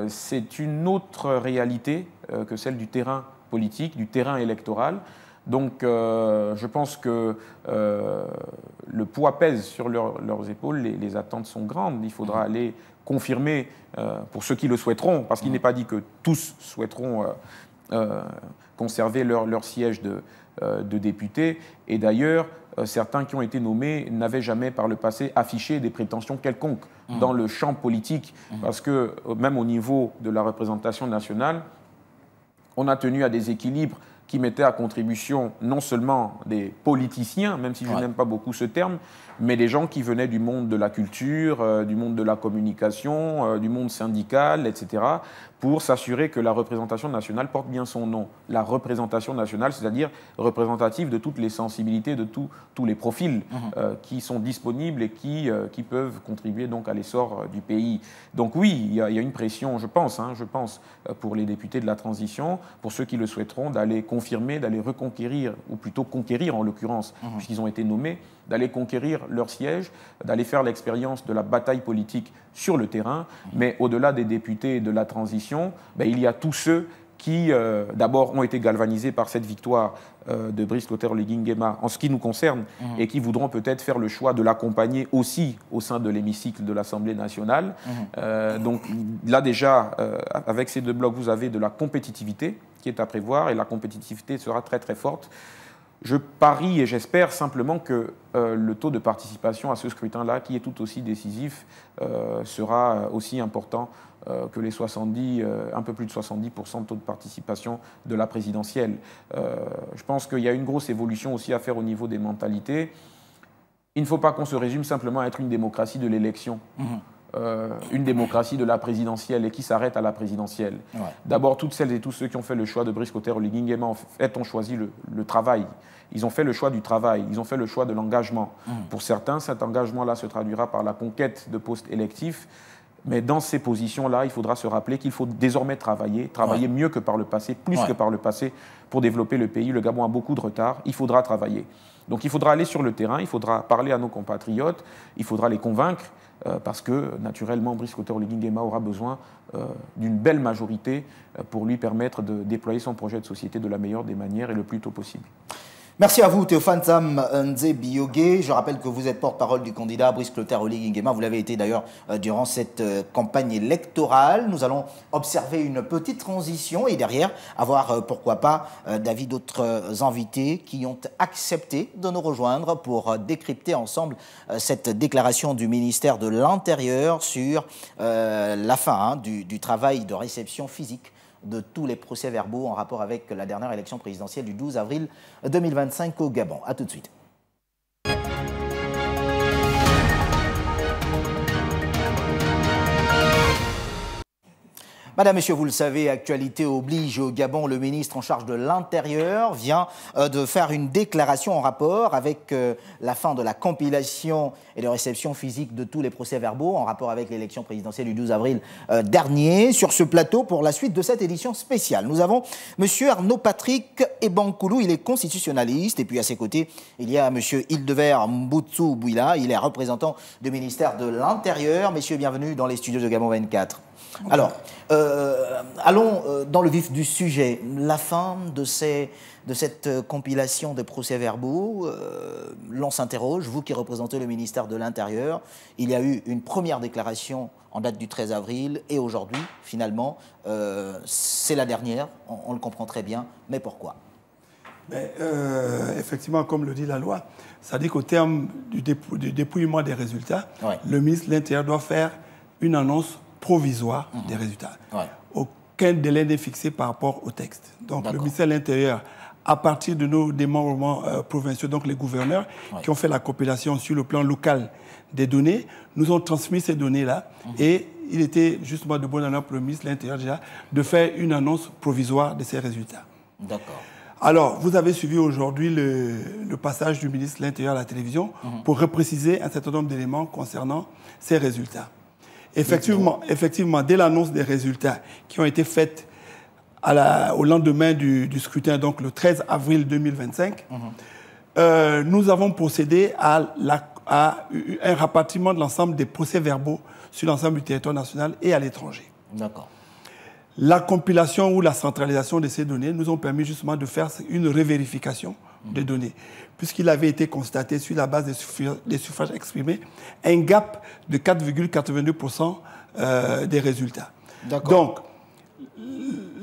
Speaker 2: C'est une autre réalité que celle du terrain politique, du terrain électoral. Donc je pense que le poids pèse sur leurs épaules, les attentes sont grandes. Il faudra aller confirmer, pour ceux qui le souhaiteront, parce qu'il n'est pas dit que tous souhaiteront conserver leur siège de député. Et d'ailleurs, certains qui ont été nommés n'avaient jamais par le passé affiché des prétentions quelconques dans le champ politique, parce que même au niveau de la représentation nationale, on a tenu à des équilibres qui mettaient à contribution non seulement des politiciens, même si je n'aime pas beaucoup ce terme, mais des gens qui venaient du monde de la culture, du monde de la communication, du monde syndical, etc., pour s'assurer que la représentation nationale porte bien son nom. La représentation nationale, c'est-à-dire représentative de toutes les sensibilités, de tous les profils qui sont disponibles et qui peuvent contribuer donc à l'essor du pays. Donc oui, il y a une pression, je pense, pour les députés de la transition, pour ceux qui le souhaiteront, d'aller confirmer, d'aller reconquérir, ou plutôt conquérir en l'occurrence, puisqu'ils ont été nommés, d'aller conquérir leur siège, d'aller faire l'expérience de la bataille politique sur le terrain. Mais au-delà des députés de la transition, il y a tous ceux qui, d'abord, ont été galvanisés par cette victoire de Brice Clotaire Oligui Nguema en ce qui nous concerne, et qui voudront peut-être faire le choix de l'accompagner aussi au sein de l'hémicycle de l'Assemblée nationale. Donc là déjà, avec ces deux blocs, vous avez de la compétitivité qui est à prévoir, et la compétitivité sera très très forte. Je parie et j'espère simplement que le taux de participation à ce scrutin-là, qui est tout aussi décisif, sera aussi important que les 70, un peu plus de 70% de taux de participation de la présidentielle. Je pense qu'il y a une grosse évolution aussi à faire au niveau des mentalités. Il ne faut pas qu'on se résume simplement à être une démocratie de l'élection. Une démocratie de la présidentielle et qui s'arrête à la présidentielle. D'abord, toutes celles et tous ceux qui ont fait le choix de Brice Clotaire Oligui Nguema ont choisi le travail. Ils ont fait le choix du travail, ils ont fait le choix de l'engagement. Pour certains, cet engagement-là se traduira par la conquête de postes électifs. Mais dans ces positions-là, il faudra se rappeler qu'il faut désormais travailler mieux que par le passé, plus que par le passé, pour développer le pays. Le Gabon a beaucoup de retard, il faudra travailler. Donc il faudra aller sur le terrain, il faudra parler à nos compatriotes, il faudra les convaincre, parce que, naturellement, Brice Clotaire Oligui Nguema aura besoin d'une belle majorité pour lui permettre de déployer son projet de société de la meilleure des manières et le plus tôt possible.
Speaker 1: Merci à vous, Théophane Nzamze-Biogé. Je rappelle que vous êtes porte-parole du candidat Brice Clotaire Oligui Nguema. Vous l'avez été d'ailleurs durant cette campagne électorale. Nous allons observer une petite transition et derrière avoir, pourquoi pas, d'avis d'autres invités qui ont accepté de nous rejoindre pour décrypter ensemble cette déclaration du ministère de l'Intérieur sur la fin du travail de réception physique de tous les procès-verbaux en rapport avec la dernière élection présidentielle du 12 avril 2025 au Gabon. A tout de suite. Madame, Monsieur, vous le savez, actualité oblige au Gabon. Le ministre en charge de l'Intérieur vient de faire une déclaration en rapport avec la fin de la compilation et de réception physique de tous les procès-verbaux en rapport avec l'élection présidentielle du 12 avril dernier. Sur ce plateau, pour la suite de cette édition spéciale, nous avons Monsieur Arnaud Patrick Ebankoulou, il est constitutionnaliste. Et puis à ses côtés, il y a Monsieur Hildevert Mboutsu Bouila, il est représentant du ministère de l'Intérieur. Messieurs, bienvenue dans les studios de Gabon 24. Alors, allons dans le vif du sujet. La fin de cette compilation de procès-verbaux, l'on s'interroge, vous qui représentez le ministère de l'Intérieur, il y a eu une première déclaration en date du 13 avril et aujourd'hui, finalement, c'est la dernière, on le comprend très bien, mais pourquoi ?
Speaker 4: Effectivement, comme le dit la loi, ça dit qu'au terme du dépouillement des résultats, le ministre de l'Intérieur doit faire une annonce provisoire des résultats. Aucun délai n'est fixé par rapport au texte. Donc le ministère de l'Intérieur, à partir de nos démembrements provinciaux, donc les gouverneurs qui ont fait la compilation sur le plan local des données, nous ont transmis ces données-là et il était justement de bonne honneur pour le ministre de l'Intérieur déjà de faire une annonce provisoire de ces résultats.
Speaker 1: D'accord.
Speaker 4: Alors, vous avez suivi aujourd'hui le passage du ministre de l'Intérieur à la télévision pour repréciser un certain nombre d'éléments concernant ces résultats. Effectivement, dès l'annonce des résultats qui ont été faits au lendemain du scrutin, donc le 13 avril 2025, nous avons procédé à un rapatriement de l'ensemble des procès-verbaux sur l'ensemble du territoire national et à l'étranger.
Speaker 1: D'accord.
Speaker 4: La compilation ou la centralisation de ces données nous ont permis justement de faire une revérification des données, puisqu'il avait été constaté sur la base des suffrages exprimés un gap de 4,82% des résultats. Donc,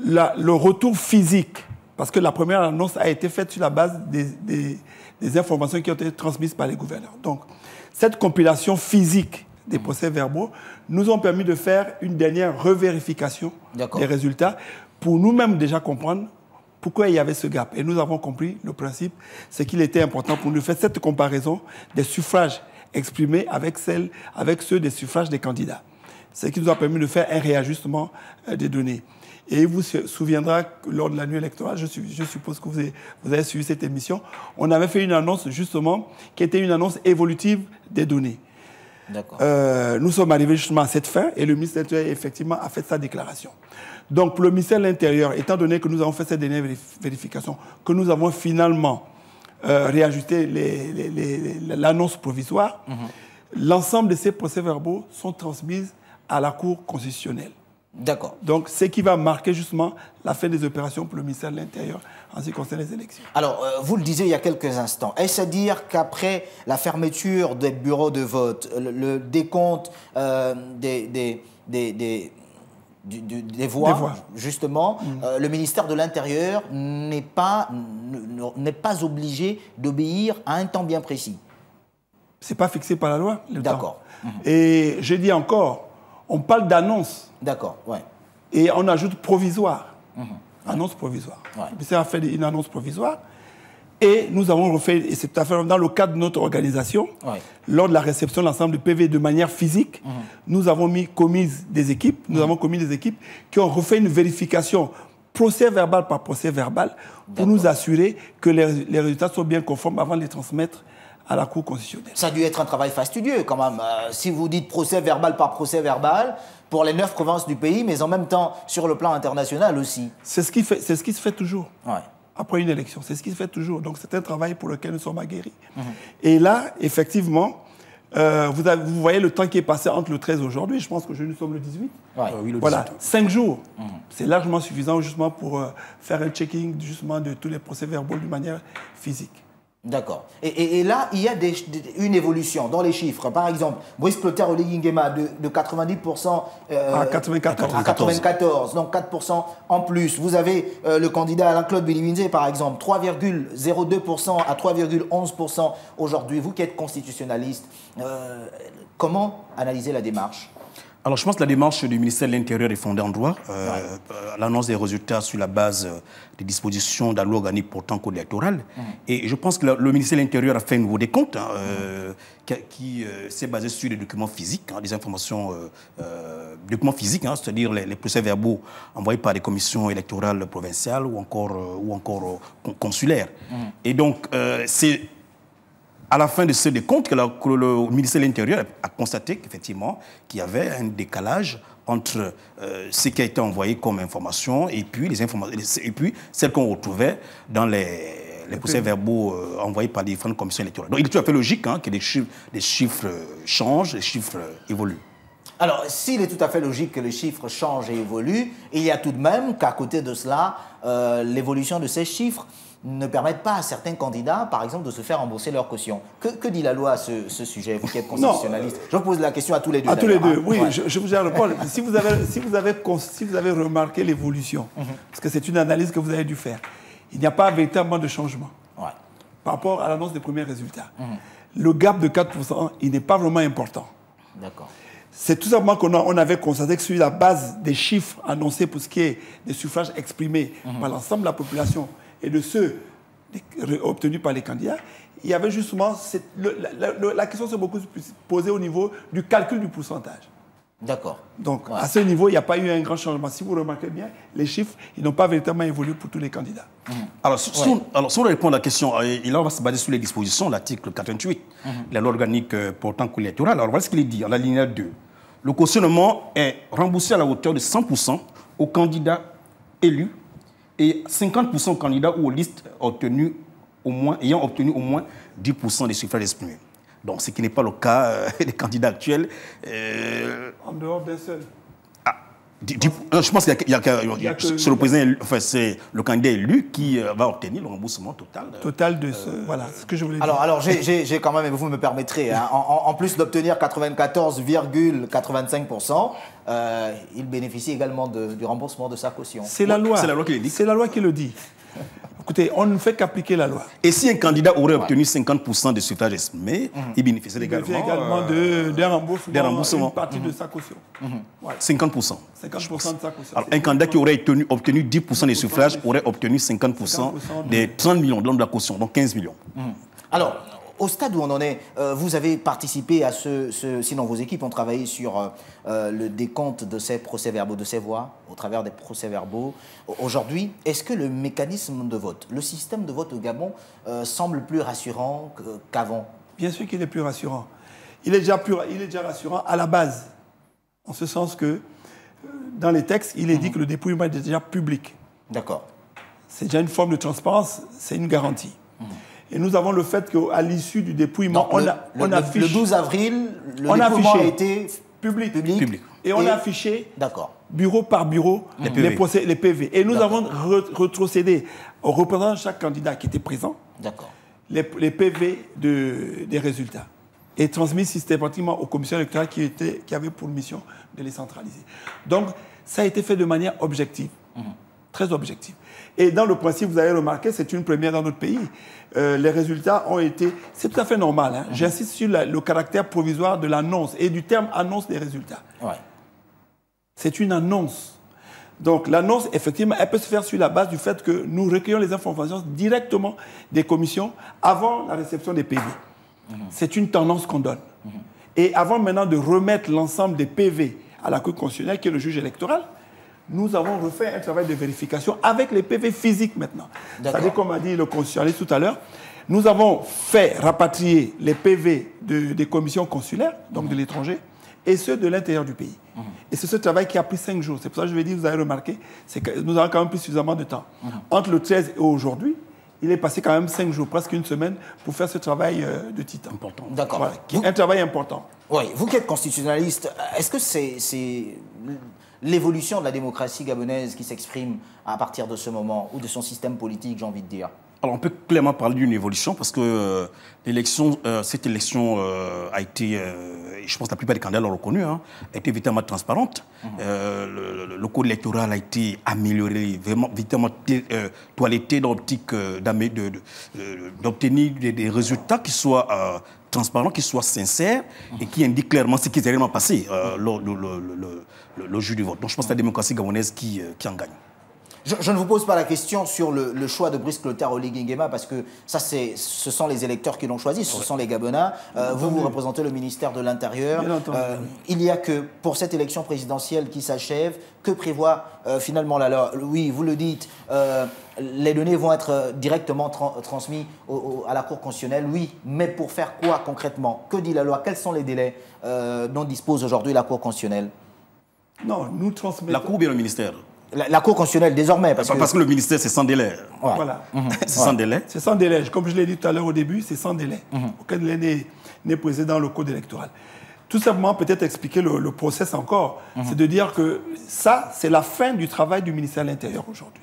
Speaker 4: le retour physique, parce que la première annonce a été faite sur la base des informations qui ont été transmises par les gouverneurs. Donc, cette compilation physique des procès-verbaux nous ont permis de faire une dernière revérification des résultats pour nous-mêmes déjà comprendre pourquoi il y avait ce gap. Et nous avons compris le principe, c'est qu'il était important pour nous de faire cette comparaison des suffrages exprimés avec ceux des suffrages des candidats. Ce qui nous a permis de faire un réajustement des données. Et il vous souviendra que lors de la nuit électorale, je suppose que vous avez suivi cette émission, on avait fait une annonce justement qui était une annonce évolutive des données. Nous sommes arrivés justement à cette fin et le ministère de l'Intérieur effectivement a fait sa déclaration. Donc pour le ministère de l'Intérieur, étant donné que nous avons fait cette dernière vérification, que nous avons finalement réajusté l'annonce provisoire, l'ensemble de ces procès-verbaux sont transmis à la Cour constitutionnelle.
Speaker 1: D'accord.
Speaker 4: Donc, ce qui va marquer justement la fin des opérations pour le ministère de l'Intérieur en ce qui concerne les élections.
Speaker 1: Alors, vous le disiez il y a quelques instants, est-ce à dire qu'après la fermeture des bureaux de vote, le décompte des voix, justement, le ministère de l'Intérieur n'est pas obligé d'obéir à un temps bien précis?
Speaker 4: Ce n'est pas fixé par la loi, le temps.
Speaker 1: D'accord.
Speaker 4: Et je dis encore, on parle d'annonce.
Speaker 1: D'accord, ouais.
Speaker 4: Et on ajoute provisoire. Annonce provisoire. Le ministère a fait une annonce provisoire. Et nous avons refait, et c'est tout à fait dans le cadre de notre organisation, lors de la réception de l'ensemble du PV de manière physique, nous avons commis des équipes qui ont refait une vérification procès verbal par procès verbal pour nous assurer que les résultats sont bien conformes avant de les transmettre à la Cour constitutionnelle. Ça
Speaker 1: a dû être un travail fastidieux quand même. Si vous dites procès verbal par procès verbal, pour les 9 provinces du pays, mais en même temps sur le plan international aussi.
Speaker 4: C'est ce qui se fait toujours. Après une élection, c'est ce qui se fait toujours. Donc c'est un travail pour lequel nous sommes aguerris. Et là, effectivement, vous voyez le temps qui est passé entre le 13 aujourd'hui, je pense que nous sommes le 18.
Speaker 2: Oui, le 18.
Speaker 4: Voilà, 5 jours. C'est largement suffisant justement pour faire un checking justement de tous les procès-verbaux d'une manière physique.
Speaker 1: D'accord. Et là, il y a une évolution dans les chiffres. Par exemple, Brice Clotaire Oligui-Nguema de 90%
Speaker 4: à 94.
Speaker 1: Donc 4% en plus. Vous avez le candidat Alain-Claude Biliwinze, par exemple, 3,02% à 3,11% aujourd'hui. Vous qui êtes constitutionnaliste, comment analyser la démarche ?
Speaker 5: Alors, je pense que la démarche du ministère de l'Intérieur est fondée en droit. L'annonce des résultats sur la base des dispositions de la loi organique portant code électoral. Et je pense que le ministère de l'Intérieur a fait un nouveau décompte qui s'est basé sur des documents physiques, des informations, documents physiques, c'est-à-dire les procès-verbaux envoyés par les commissions électorales provinciales ou encore consulaires. Et donc, c'est à la fin de ce décompte que le ministère de l'Intérieur a constaté qu'effectivement, qu'il y avait un décalage entre ce qui a été envoyé comme information et puis celles qu'on retrouvait dans les procès-verbaux envoyés par les différentes commissions électorales. Donc il est tout à fait logique que les chiffres changent, les chiffres évoluent.
Speaker 1: Alors, s'il est tout à fait logique que les chiffres changent et évoluent, il y a tout de même qu'à côté de cela, l'évolution de ces chiffres ne permettent pas à certains candidats, par exemple, de se faire rembourser leur caution. Que dit la loi à ce sujet, vous qui êtes constitutionnaliste? Je vous pose la question à tous les deux.
Speaker 4: À tous les deux, oui. Ouais. Je vous ai répondu. Si vous avez remarqué l'évolution, parce que c'est une analyse que vous avez dû faire, il n'y a pas véritablement de changement par rapport à l'annonce des premiers résultats. Le gap de 4%, il n'est pas vraiment important.
Speaker 1: D'accord.
Speaker 4: C'est tout simplement qu'on avait constaté que sur la base des chiffres annoncés pour ce qui est des suffrages exprimés par l'ensemble de la population et de ceux obtenus par les candidats, il y avait justement... la question s'est beaucoup posée au niveau du calcul du pourcentage.
Speaker 1: D'accord.
Speaker 4: Donc, à ce niveau, il n'y a pas eu un grand changement. Si vous remarquez bien, les chiffres, ils n'ont pas véritablement évolué pour tous les candidats.
Speaker 5: Alors, si on répond à la question, là, on va se baser sur les dispositions de l'article 88, la loi organique portant code électoral. Alors, voilà ce qu'il est dit, en alinéa 2. Le cautionnement est remboursé à la hauteur de 100% aux candidats élus et 50% aux candidats ou aux listes ayant obtenu au moins 10% des suffrages exprimés. Donc, ce qui n'est pas le cas des candidats actuels.
Speaker 4: En dehors d'un seul.
Speaker 5: Je pense qu'il y a sur le président, enfin, c'est le candidat élu qui va obtenir le remboursement total.
Speaker 4: Total de ce. Voilà, ce que je voulais dire.
Speaker 1: Alors j'ai quand même, vous me permettrez, en plus d'obtenir 94,85%, il bénéficie également du remboursement de sa caution.
Speaker 4: C'est la loi.
Speaker 5: C'est la loi qui le dit.
Speaker 4: C'est la loi qui le dit. Écoutez, on ne fait qu'appliquer la loi.
Speaker 5: Et si un candidat aurait obtenu 50% des suffrages exprimés, il bénéficierait également
Speaker 4: d'un remboursement, une partie
Speaker 5: de
Speaker 4: sa caution.
Speaker 5: Voilà. 50%.
Speaker 4: 50% de sa caution.
Speaker 5: Alors, un candidat qui aurait obtenu 10% des suffrages aurait obtenu 50% des 30 millions de la caution, donc 15 millions.
Speaker 1: Alors, au stade où on en est, vous avez participé à sinon vos équipes ont travaillé sur le décompte de ces procès-verbaux, de ces voix, au travers des procès-verbaux. Aujourd'hui, est-ce que le mécanisme de vote, le système de vote au Gabon semble plus rassurant qu'avant?
Speaker 4: Bien sûr qu'il est plus rassurant. Il est déjà rassurant à la base, en ce sens que dans les textes, il est dit que le dépouillement est déjà public.
Speaker 1: D'accord.
Speaker 4: C'est déjà une forme de transparence, c'est une garantie. Et nous avons le fait qu'à l'issue du dépouillement, on affiche...
Speaker 1: Le 12 avril, le dépouillement a été public.
Speaker 4: Et on a affiché,
Speaker 1: d'accord,
Speaker 4: bureau par bureau, les PV. Et nous avons retrocédé aux représentants de chaque candidat qui était présent, les PV des résultats. Et transmis systématiquement aux commissions électorales qui avaient pour mission de les centraliser. Donc, ça a été fait de manière objective, très objective. Et dans le principe, vous avez remarqué, c'est une première dans notre pays. Les résultats ont été... C'est tout à fait normal. J'insiste sur le caractère provisoire de l'annonce et du terme annonce des résultats. C'est une annonce. Donc l'annonce, effectivement, elle peut se faire sur la base du fait que nous recueillons les informations directement des commissions avant la réception des PV. C'est une tendance qu'on donne. Et avant maintenant de remettre l'ensemble des PV à la Cour constitutionnelle, qui est le juge électoral, nous avons refait un travail de vérification avec les PV physiques maintenant. C'est-à-dire, comme a dit le constitutionnaliste tout à l'heure, nous avons fait rapatrier les PV des commissions consulaires, donc de l'étranger, et ceux de l'intérieur du pays. Et c'est ce travail qui a pris 5 jours. C'est pour ça que je vais dire, vous avez remarqué, c'est que nous avons quand même pris suffisamment de temps. Entre le 13 et aujourd'hui, il est passé quand même 5 jours, presque une semaine, pour faire ce travail de titan.
Speaker 5: Important.
Speaker 1: D'accord.
Speaker 4: Voilà, un travail important.
Speaker 1: Oui, vous qui êtes constitutionnaliste, est-ce que c'est l'évolution de la démocratie gabonaise qui s'exprime à partir de ce moment, ou de son système politique, j'ai envie de dire?
Speaker 5: Alors, on peut clairement parler d'une évolution parce que cette élection a été, je pense que la plupart des candidats l'ont reconnu, a été véritablement transparente. Le code électoral a été amélioré, vraiment véritablement toiletté dans l'optique d'obtenir des résultats qui soient transparent, qu'il soit sincère et qui indique clairement ce qui s'est réellement passé lors le jour du vote. Donc je pense que c'est la démocratie gabonaise qui en gagne.
Speaker 1: Je ne vous pose pas la question sur le choix de Brice Clotaire Oligui Nguema parce que ça, ce sont les électeurs qui l'ont choisi, ce sont les Gabonais. Vous représentez le ministère de l'Intérieur. Il n'y a que pour cette élection présidentielle qui s'achève, que prévoit finalement la loi? Oui, vous le dites, les données vont être directement transmises à la Cour constitutionnelle, oui, mais pour faire quoi concrètement? Que dit la loi? Quels sont les délais dont dispose aujourd'hui la Cour constitutionnelle?
Speaker 4: Non, nous transmettons...
Speaker 5: La Cour ou bien le ministère?
Speaker 1: La Cour constitutionnelle, désormais. Parce
Speaker 5: que le ministère, c'est sans délai.
Speaker 4: Ouais. Voilà.
Speaker 5: C'est sans délai.
Speaker 4: C'est sans délai. Comme je l'ai dit tout à l'heure au début, c'est sans délai. Aucun délai n'est posé dans le code électoral. Tout simplement, peut-être expliquer le process encore. C'est de dire que ça, c'est la fin du travail du ministère de l'Intérieur aujourd'hui.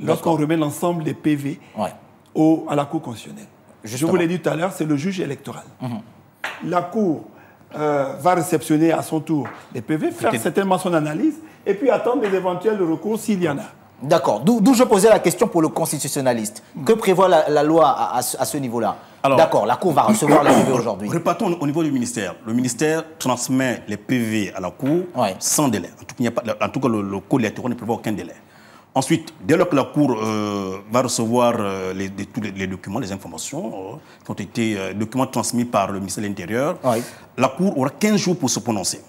Speaker 4: Lorsqu'on remet l'ensemble des PV à la Cour constitutionnelle. Je vous l'ai dit tout à l'heure, c'est le juge électoral. La Cour va réceptionner à son tour les PV, faire certainement son analyse, et puis attendre les éventuels recours s'il y en a.
Speaker 1: D'accord. D'où je posais la question pour le constitutionnaliste. Que prévoit la loi à ce niveau-là? D'accord, la Cour va recevoir les PV aujourd'hui.
Speaker 5: Repartons au niveau du ministère. Le ministère transmet les PV à la Cour sans délai. En tout cas, le code électoral ne prévoit aucun délai. Ensuite, dès lors que la Cour va recevoir tous les documents, les informations qui ont été documents transmis par le ministère de l'Intérieur, la Cour aura 15 jours pour se prononcer.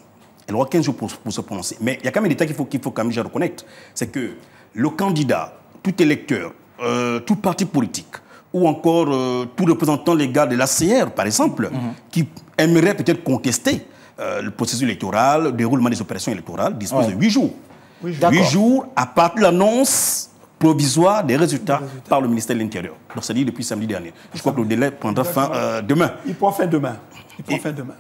Speaker 5: Elle aura 15 jours pour se prononcer. Mais il y a quand même des détails qu'il faut quand même déjà reconnaître. C'est que le candidat, tout électeur, tout parti politique, ou encore tout représentant légal de l'ACR, par exemple, qui aimerait peut-être contester le processus électoral, le déroulement des opérations électorales, dispose de 8 jours. 8 jours à partir de l'annonce provisoire des résultats par le ministère de l'Intérieur. Donc, c'est-à-dire depuis samedi dernier. Je crois que le délai prendra fin demain.
Speaker 4: Il prend fin demain.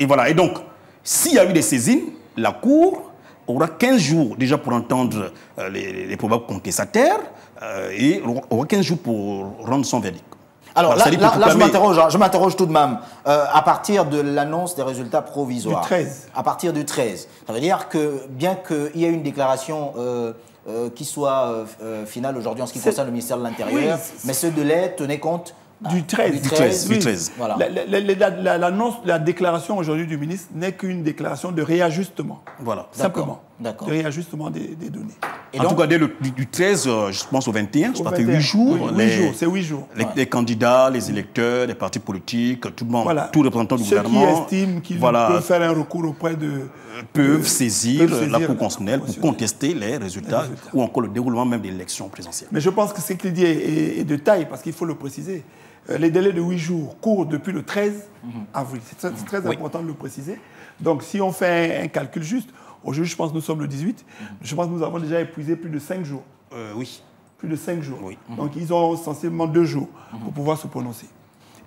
Speaker 5: Et voilà. Et donc, s'il y a eu des saisines, la Cour aura 15 jours déjà pour entendre les probables contestataires et aura 15 jours pour rendre son verdict.
Speaker 1: Alors là je m'interroge tout de même. À partir de l'annonce des résultats provisoires.
Speaker 4: Du 13.
Speaker 1: À partir du 13. Ça veut dire que bien qu'il y ait une déclaration qui soit finale aujourd'hui en ce qui concerne le ministère de l'Intérieur, mais ce délai tenait compte
Speaker 4: du 13.
Speaker 5: Du 13.
Speaker 1: Voilà.
Speaker 4: La déclaration aujourd'hui du ministre n'est qu'une déclaration de réajustement.
Speaker 5: Voilà.
Speaker 4: Simplement. De réajustement des données.
Speaker 5: Et en tout cas, dès du 13, je pense au 21, ça fait 8 jours.
Speaker 4: C'est 8 jours.
Speaker 5: Les candidats, les électeurs, les partis politiques, tout le monde, tout représentant du gouvernement.
Speaker 4: Ceux qui estiment qu'ils peuvent faire un recours auprès de...
Speaker 5: peuvent saisir la Cour constitutionnelle pour contester les résultats ou encore le déroulement même de l'élection présidentielle.
Speaker 4: Mais je pense que ce qu'il dit est de taille, parce qu'il faut le préciser. Les délais de 8 jours courent depuis le 13 avril. C'est très important de le préciser. Donc, si on fait un calcul juste, aujourd'hui, je pense que nous sommes le 18, je pense que nous avons déjà épuisé plus de 5 jours.
Speaker 5: Oui.
Speaker 4: Plus de 5 jours.
Speaker 5: Oui.
Speaker 4: Donc, ils ont sensiblement 2 jours pour pouvoir se prononcer.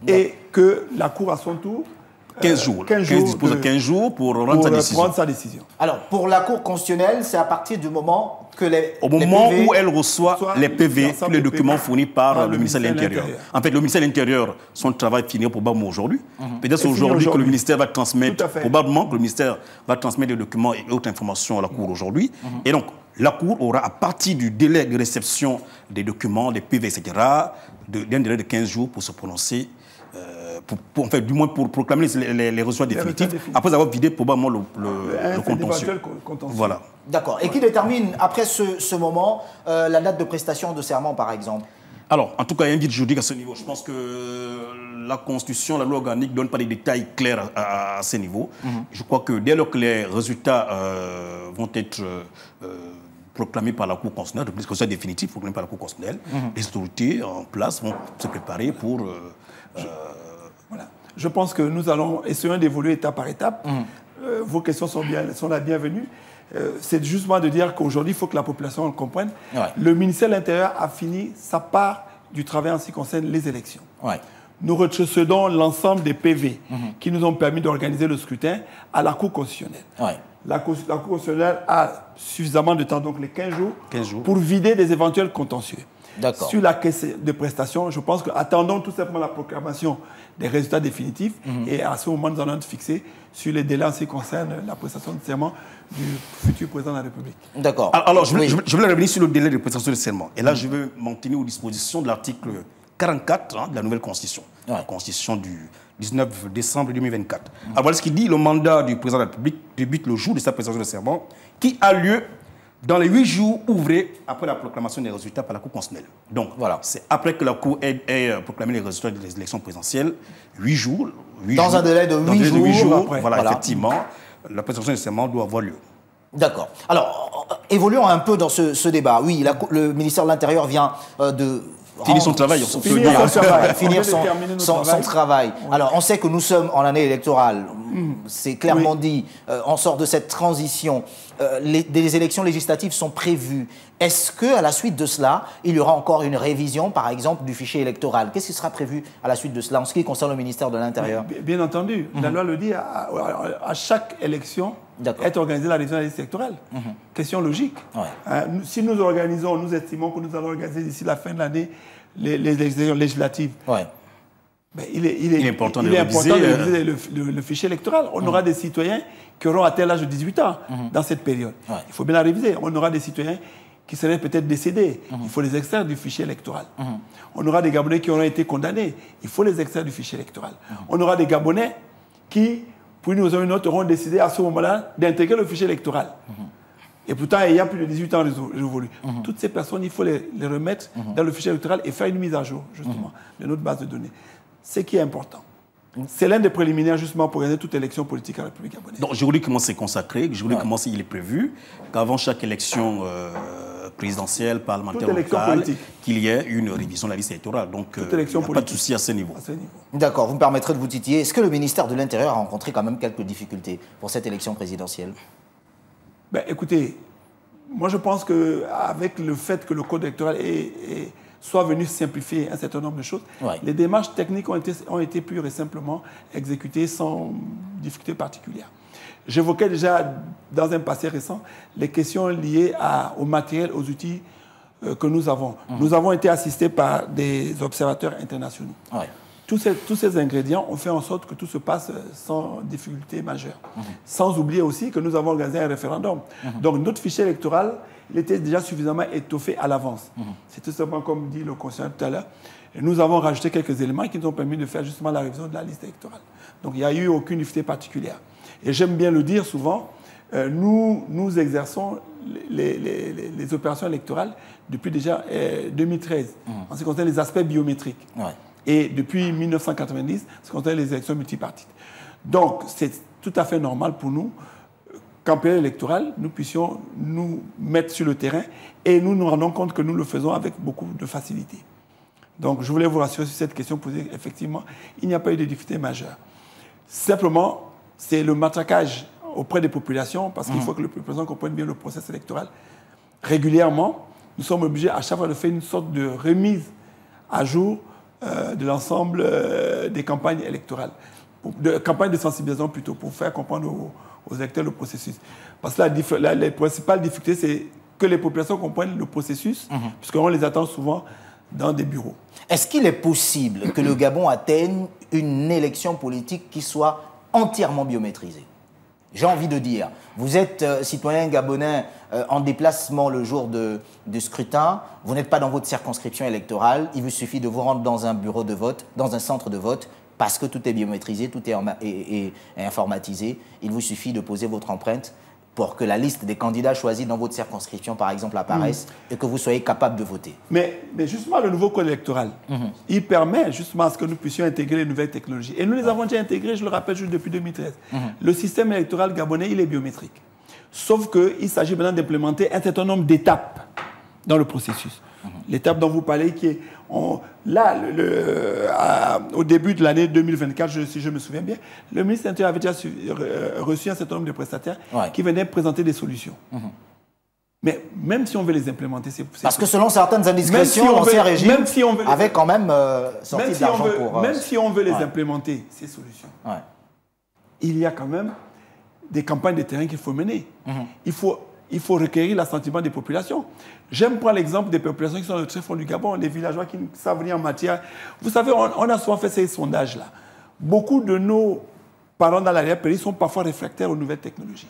Speaker 4: Et que la Cour, à son tour,
Speaker 5: 15 jours. 15 dispose de 15 jours pour rendre sa décision.
Speaker 1: Alors, pour la Cour constitutionnelle, c'est à partir du moment que
Speaker 5: au moment où elle reçoit les PV, tous les documents fournis par le ministère de l'Intérieur. En fait, le ministère de l'Intérieur, son travail finira probablement aujourd'hui. Peut-être c'est aujourd'hui que le ministère va transmettre, probablement que le ministère va transmettre des documents et autres informations à la Cour aujourd'hui. Et donc, la Cour aura, à partir du délai de réception des documents, des PV, etc., d'un délai de 15 jours pour se prononcer. En fait, du moins pour proclamer les résultats définitifs, après avoir vidé probablement le contentieux. Voilà.
Speaker 1: D'accord. Et qui détermine, après ce moment, la date de prestation de serment, par exemple?
Speaker 5: Alors, en tout cas, il y a un vide juridique à ce niveau. Je pense que la Constitution, la loi organique ne donne pas des détails clairs à ce niveau. Je crois que dès lors que les résultats vont être proclamés par la Cour constitutionnelle, le résultat définitif proclamé par la Cour constitutionnelle, les autorités en place vont se préparer pour...
Speaker 4: Voilà. Je pense que nous allons essayer d'évoluer étape par étape. Vos questions sont la bienvenue. C'est justement de dire qu'aujourd'hui, il faut que la population le comprenne. Le ministère de l'Intérieur a fini sa part du travail en ce qui concerne les élections. Nous retrocédons l'ensemble des PV qui nous ont permis d'organiser le scrutin à la Cour constitutionnelle. La Cour constitutionnelle a suffisamment de temps, donc les 15 jours, pour vider des éventuels contentieux. Sur la caisse de prestations, je pense qu'attendons tout simplement la proclamation des résultats définitifs et à ce moment, nous allons être fixés sur les délais en ce qui concerne la prestation de serment du futur président de la République.
Speaker 1: D'accord.
Speaker 5: Alors, je voulais revenir sur le délai de prestation de serment. Et là, je veux m'en tenir aux dispositions de l'article 44 de la nouvelle Constitution. la Constitution du 19 décembre 2024. Alors voilà ce qu'il dit, le mandat du président de la République débute le jour de sa prestation de serment, qui a lieu dans les 8 jours ouvrés après la proclamation des résultats par la Cour constitutionnelle. Donc, voilà, c'est après que la Cour ait proclamé les résultats des élections présidentielles, 8 jours.
Speaker 1: Dans un délai de 8 jours.
Speaker 5: Voilà, effectivement, la prestation de serment doit avoir lieu.
Speaker 1: D'accord. Alors, évoluons un peu dans ce débat. Oui, le ministère de l'Intérieur vient de...
Speaker 5: Finir son travail.
Speaker 1: Finir son travail. Alors, on sait que nous sommes en année électorale. C'est clairement dit. On sort de cette transition. Des élections législatives sont prévues. Est-ce qu'à la suite de cela, il y aura encore une révision, par exemple, du fichier électoral? Qu'est-ce qui sera prévu à la suite de cela, en ce qui concerne le ministère de l'Intérieur?
Speaker 4: Bien entendu. La loi le dit, à chaque élection est organisée la révision de la liste électorale. Question logique. Si nous organisons, nous estimons que nous allons organiser d'ici la fin de l'année les élections législatives. Ben, il est important de réviser le fichier électoral. On aura des citoyens qui auront atteint l'âge de 18 ans dans cette période. Il faut bien la réviser. On aura des citoyens qui seraient peut-être décédés. Il faut les extraire du fichier électoral. On aura des Gabonais qui auront été condamnés. Il faut les extraire du fichier électoral. On aura des Gabonais qui, pour une raison ou une autre, auront décidé à ce moment-là d'intégrer le fichier électoral. Et pourtant, il y a plus de 18 ans révolus. Toutes ces personnes, il faut les remettre dans le fichier électoral et faire une mise à jour, justement, de notre base de données. Ce qui est important. C'est l'un des préliminaires, justement, pour organiser toute élection politique à la République gabonaise.
Speaker 5: Donc, juridiquement, c'est consacré. Juridiquement, il est prévu qu'avant chaque élection présidentielle, parlementaire, locale, qu'il y ait une révision de la liste électorale. Donc, il n'y a pas de souci à ce niveau.
Speaker 1: D'accord, vous me permettrez de vous titiller. Est-ce que le ministère de l'Intérieur a rencontré quand même quelques difficultés pour cette élection présidentielle?
Speaker 4: Ben, écoutez, moi je pense qu'avec le fait que le code électoral soit venu simplifier un certain nombre de choses, les démarches techniques ont été pures et simplement exécutées sans difficulté particulière. J'évoquais déjà dans un passé récent les questions liées au matériel, aux outils que nous avons. Nous avons été assistés par des observateurs internationaux. Tous ces ingrédients ont fait en sorte que tout se passe sans difficulté majeure. Sans oublier aussi que nous avons organisé un référendum. Donc notre fichier électoral, il était déjà suffisamment étoffé à l'avance. C'est tout simplement comme dit le conseiller tout à l'heure. Nous avons rajouté quelques éléments qui nous ont permis de faire justement la révision de la liste électorale. Donc il n'y a eu aucune difficulté particulière. Et j'aime bien le dire souvent, nous exerçons les opérations électorales depuis déjà 2013, en ce qui concerne les aspects biométriques. Et depuis 1990, ce qu'on appelle les élections multipartites. Donc, c'est tout à fait normal pour nous qu'en période électorale, nous puissions nous mettre sur le terrain et nous nous rendons compte que nous le faisons avec beaucoup de facilité. Donc, je voulais vous rassurer sur cette question posée. Effectivement, il n'y a pas eu de difficulté majeure. Simplement, c'est le matraquage auprès des populations, parce qu'il faut que les populations comprennent bien le processus électoral. Régulièrement, nous sommes obligés à chaque fois de faire une sorte de remise à jour de l'ensemble des campagnes électorales, de campagnes de sensibilisation plutôt, pour faire comprendre aux électeurs le processus. Parce que la principale difficulté, c'est que les populations comprennent le processus, puisqu'on les attend souvent dans des bureaux.
Speaker 1: Est-ce qu'il est possible que le Gabon atteigne une élection politique qui soit entièrement biométrisée? J'ai envie de dire, vous êtes citoyen gabonais en déplacement le jour du scrutin, vous n'êtes pas dans votre circonscription électorale, il vous suffit de vous rendre dans un bureau de vote, dans un centre de vote, parce que tout est biométrisé, tout est informatisé. Il vous suffit de poser votre empreinte pour que la liste des candidats choisis dans votre circonscription, par exemple, apparaisse et que vous soyez capable de voter.
Speaker 4: Mais justement, le nouveau code électoral, il permet justement à ce que nous puissions intégrer les nouvelles technologies. Et nous les avons déjà intégrées, je le rappelle, juste depuis 2013. Le système électoral gabonais, il est biométrique. Sauf qu'il s'agit maintenant d'implémenter un certain nombre d'étapes dans le processus. L'étape dont vous parlez, qui est... au début de l'année 2024, si je me souviens bien, le ministre de l'Intérieur avait déjà reçu un certain nombre de prestataires qui venaient présenter des solutions. Mais même si on veut les implémenter, c'est
Speaker 1: parce que selon certaines indiscrétions, l'ancien régime avait quand même sorti de l'argent pour...
Speaker 4: Même si on veut les implémenter, ces solutions, il y a quand même des campagnes de terrain qu'il faut mener. Il faut requérir l'assentiment des populations. J'aime prendre l'exemple des populations qui sont au très fond du Gabon, des villageois qui savent venir en matière. Vous savez, on a souvent fait ces sondages-là. Beaucoup de nos parents dans l'arrière-pays sont parfois réfractaires aux nouvelles technologies.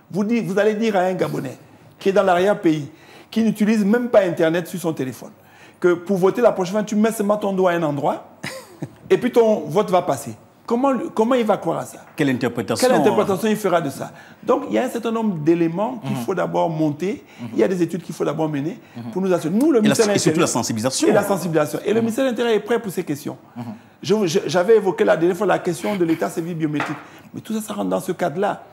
Speaker 4: Vous allez dire à un Gabonais qui est dans l'arrière-pays, qui n'utilise même pas Internet sur son téléphone, que pour voter la prochaine fois, tu mets seulement ton doigt à un endroit et puis ton vote va passer. Comment il va croire à ça?
Speaker 5: Quelle interprétation
Speaker 4: il fera de ça? Donc, il y a un certain nombre d'éléments qu'il faut d'abord monter. Il y a des études qu'il faut d'abord mener pour nous assurer. Nous, le ministère de l'Intérieur...
Speaker 5: Et surtout la sensibilisation.
Speaker 4: Et la sensibilisation. Et le ministère de l'Intérieur est prêt pour ces questions. J'avais évoqué la dernière fois la question de l'état civil biométrique. Mais tout ça, ça rentre dans ce cadre-là.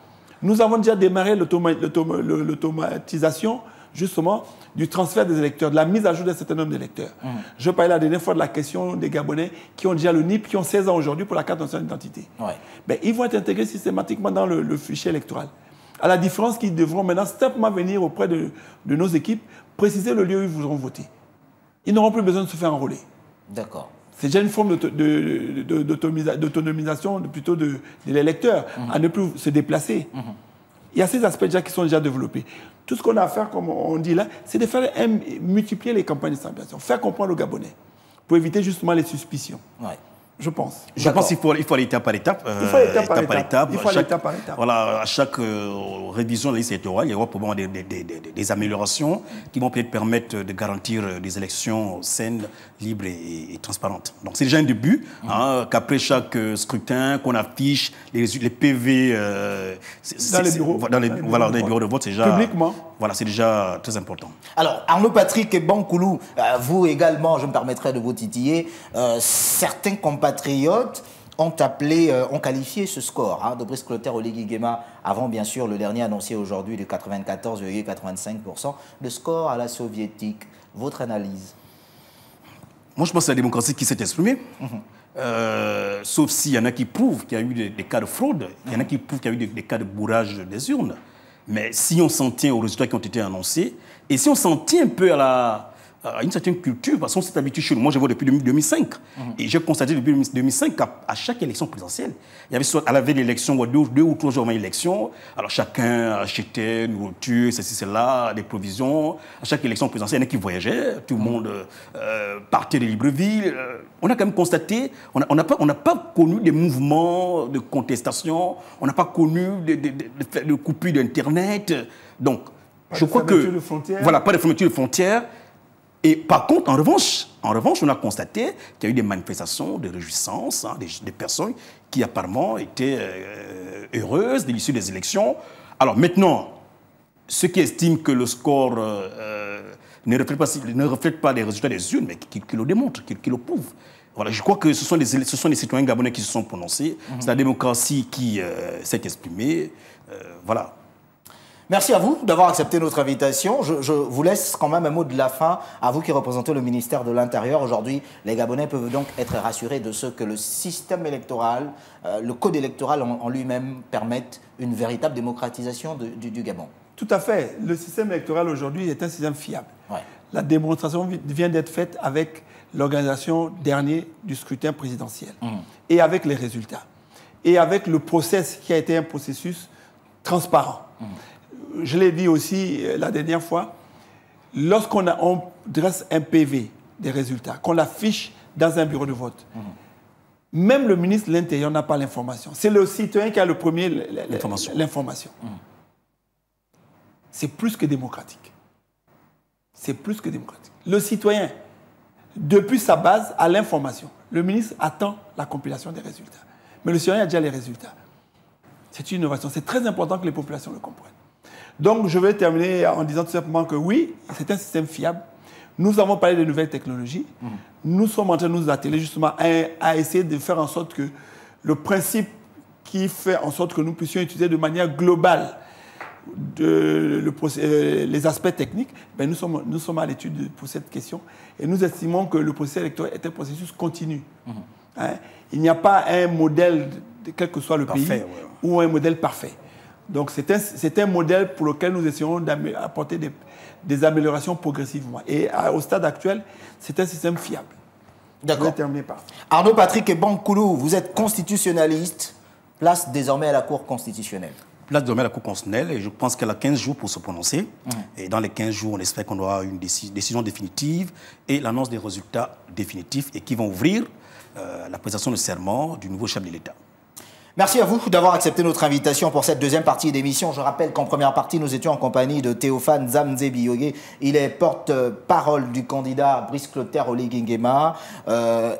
Speaker 4: Nous avons déjà démarré l'automatisation, justement, du transfert des électeurs, de la mise à jour d'un certain nombre d'électeurs. Je parlais la dernière fois de la question des Gabonais qui ont déjà le NIP, qui ont 16 ans aujourd'hui pour la carte nationale d'identité. Ouais. Ben, ils vont être intégrés systématiquement dans le fichier électoral. À la différence qu'ils devront maintenant simplement venir auprès de nos équipes, préciser le lieu où ils voudront voter. Ils n'auront plus besoin de se faire enrôler.
Speaker 1: D'accord.
Speaker 4: C'est déjà une forme d'autonomisation plutôt de l'électeur, à ne plus se déplacer. Il y a ces aspects déjà qui sont déjà développés. Tout ce qu'on a à faire, comme on dit là, c'est de faire multiplier les campagnes de sensibilisation, faire comprendre aux Gabonais, pour éviter justement les suspicions. Ouais. Je pense.
Speaker 5: Je pense qu'il faut aller étape par étape.
Speaker 4: Il faut aller étape par étape.
Speaker 5: Voilà, à chaque révision de la liste électorale, il y aura probablement des améliorations qui vont peut-être permettre de garantir des élections saines, libres et transparentes. Donc c'est déjà un début, qu'après chaque scrutin, qu'on affiche les PV
Speaker 4: dans les
Speaker 5: bureaux de vote, c'est déjà...
Speaker 4: Publiquement.
Speaker 5: Voilà, c'est déjà très important.
Speaker 1: Alors, Arnaud Patrick et Bankoulou, vous également, je me permettrai de vous titiller, certains compatriotes ont qualifié ce score de Brice Clotaire Oligui Nguema, avant bien sûr le dernier annoncé aujourd'hui de 94,85%, de score à la soviétique. Votre analyse?
Speaker 5: Moi, je pense que c'est la démocratie qui s'est exprimée. Sauf s'il y en a qui prouvent qu'il y a eu des cas de fraude, il y en a qui prouvent qu'il y a eu des cas de bourrage des urnes. Mais si on s'en tient aux résultats qui ont été annoncés, et si on s'en tient un peu à une certaine culture, parce qu'on s'est habitué chez nous. Moi, je vois depuis 2005. Et j'ai constaté depuis 2005 qu'à chaque élection présidentielle, il y avait soit à la veille de l'élection, deux ou trois jours avant l'élection, alors chacun achetait une voiture, ceci, cela, des provisions. À chaque élection présidentielle, il y en a qui voyageaient, tout le monde partait de Libreville. On a quand même constaté, on n'a pas connu des mouvements de contestation, on n'a pas connu de coupures d'Internet. Donc, je crois que... Voilà, pas de fermeture de frontières. Et par contre, en revanche, on a constaté qu'il y a eu des manifestations de réjouissance, des personnes qui apparemment étaient heureuses de l'issue des élections. Alors maintenant, ceux qui estiment que le score ne reflète pas les résultats des urnes, mais qui le démontrent, qui le prouvent. Voilà, je crois que ce sont les citoyens gabonais qui se sont prononcés. C'est la démocratie qui s'est exprimée. Voilà.
Speaker 1: Merci à vous d'avoir accepté notre invitation. Je vous laisse quand même un mot de la fin, à vous qui représentez le ministère de l'Intérieur. Aujourd'hui, les Gabonais peuvent donc être rassurés de ce que le système électoral, le code électoral en lui-même permette une véritable démocratisation du Gabon.
Speaker 4: Tout à fait. Le système électoral aujourd'hui est un système fiable. Ouais. La démonstration vient d'être faite avec l'organisation dernière du scrutin présidentiel et avec les résultats. Et avec le process qui a été un processus transparent. Je l'ai dit aussi la dernière fois, lorsqu'on dresse un PV des résultats, qu'on l'affiche dans un bureau de vote, même le ministre de l'Intérieur n'a pas l'information. C'est le citoyen qui a le premier l'information. C'est plus que démocratique. C'est plus que démocratique. Le citoyen, depuis sa base, a l'information. Le ministre attend la compilation des résultats. Mais le citoyen a déjà les résultats. C'est une innovation. C'est très important que les populations le comprennent. Donc, je vais terminer en disant tout simplement que oui, c'est un système fiable. Nous avons parlé de nouvelles technologies. Nous sommes en train de nous atteler justement à essayer de faire en sorte que le principe qui fait en sorte que nous puissions utiliser de manière globale les aspects techniques, ben nous sommes à l'étude pour cette question. Et nous estimons que le processus électoral est un processus continu. Il n'y a pas un modèle, quel que soit le pays, ou un modèle parfait. Donc, c'est un modèle pour lequel nous essayons d'apporter des améliorations progressivement. Et au stade actuel, c'est un système fiable.
Speaker 1: D'accord.
Speaker 4: Je vais terminer par...
Speaker 1: Arnaud Patrick et Bankoulou, vous êtes constitutionnaliste, place désormais à la Cour constitutionnelle.
Speaker 5: Place désormais à la Cour constitutionnelle, et je pense qu'elle a 15 jours pour se prononcer. Et dans les 15 jours, on espère qu'on aura une décision définitive et l'annonce des résultats définitifs et qui vont ouvrir la prestation de serment du nouveau chef de l'État.
Speaker 1: Merci à vous d'avoir accepté notre invitation pour cette deuxième partie d'émission. Je rappelle qu'en première partie, nous étions en compagnie de Théophane Zamzé-Biyogué. Il est porte-parole du candidat Brice Clotaire Oligui Nguema.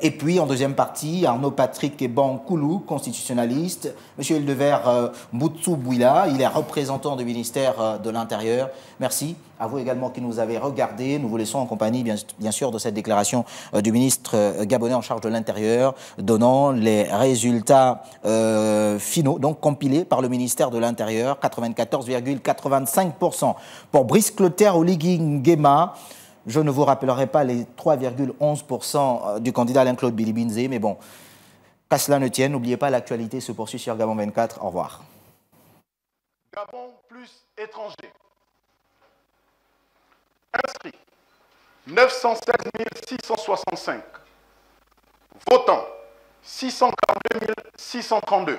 Speaker 1: Et puis, en deuxième partie, Arnaud Patrick Eban-Koulou, constitutionnaliste. Monsieur Hildevert Moutsou-Bouila, il est représentant du ministère de l'Intérieur. Merci à vous également qui nous avez regardés. Nous vous laissons en compagnie, bien sûr, de cette déclaration du ministre gabonais en charge de l'Intérieur, donnant les résultats finaux, donc compilés par le ministère de l'Intérieur, 94,85%. Pour Brice Clotaire Oligui Nguema, je ne vous rappellerai pas les 3,11% du candidat Alain-Claude Bilibinze, mais bon, qu'à cela ne tienne, n'oubliez pas, l'actualité se poursuit sur Gabon 24. Au revoir.
Speaker 3: Gabon plus étrangers. Inscrits, 916 665. Votants, 642 632.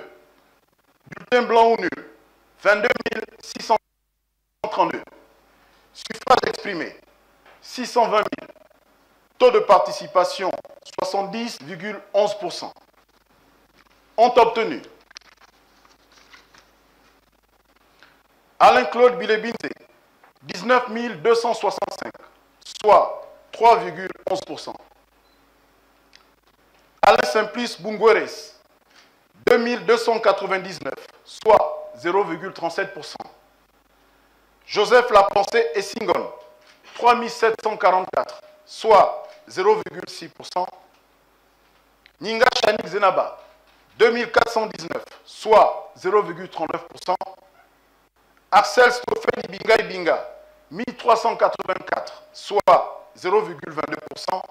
Speaker 3: Bulletins blancs ou nuls, 22 632. Suffrages exprimés, 620 000. Taux de participation, 70,11%. Ont obtenu Alain-Claude Bilibinze, 19 265, soit 3,11%. Alain Simplice Bungueres, 2299, soit 0,37%. Joseph Lapensée Essingon, 3744, soit 0,6%. Ninga Chanik Zenaba, 2419, soit 0,39%. Axel Stoffel Ibinga Ibinga, 1384, soit 0,22%.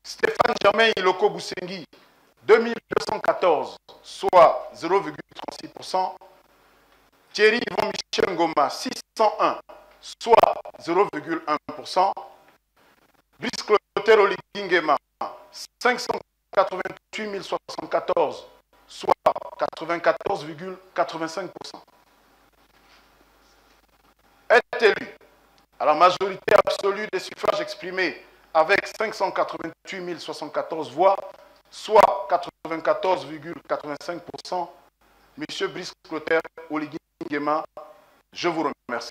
Speaker 3: Stéphane Germain Iloko Boussengi, 2214, soit 0,36%. Thierry Yvon Michel Ngoma, 601, soit 0,1%. Brice Clotaire Oligui Nguema, 588 074, soit 94,85%. Est élu à la majorité absolue des suffrages exprimés avec 588 074 voix, soit 94,85%. Monsieur Brice Clotaire Oligui Nguema, je vous remercie.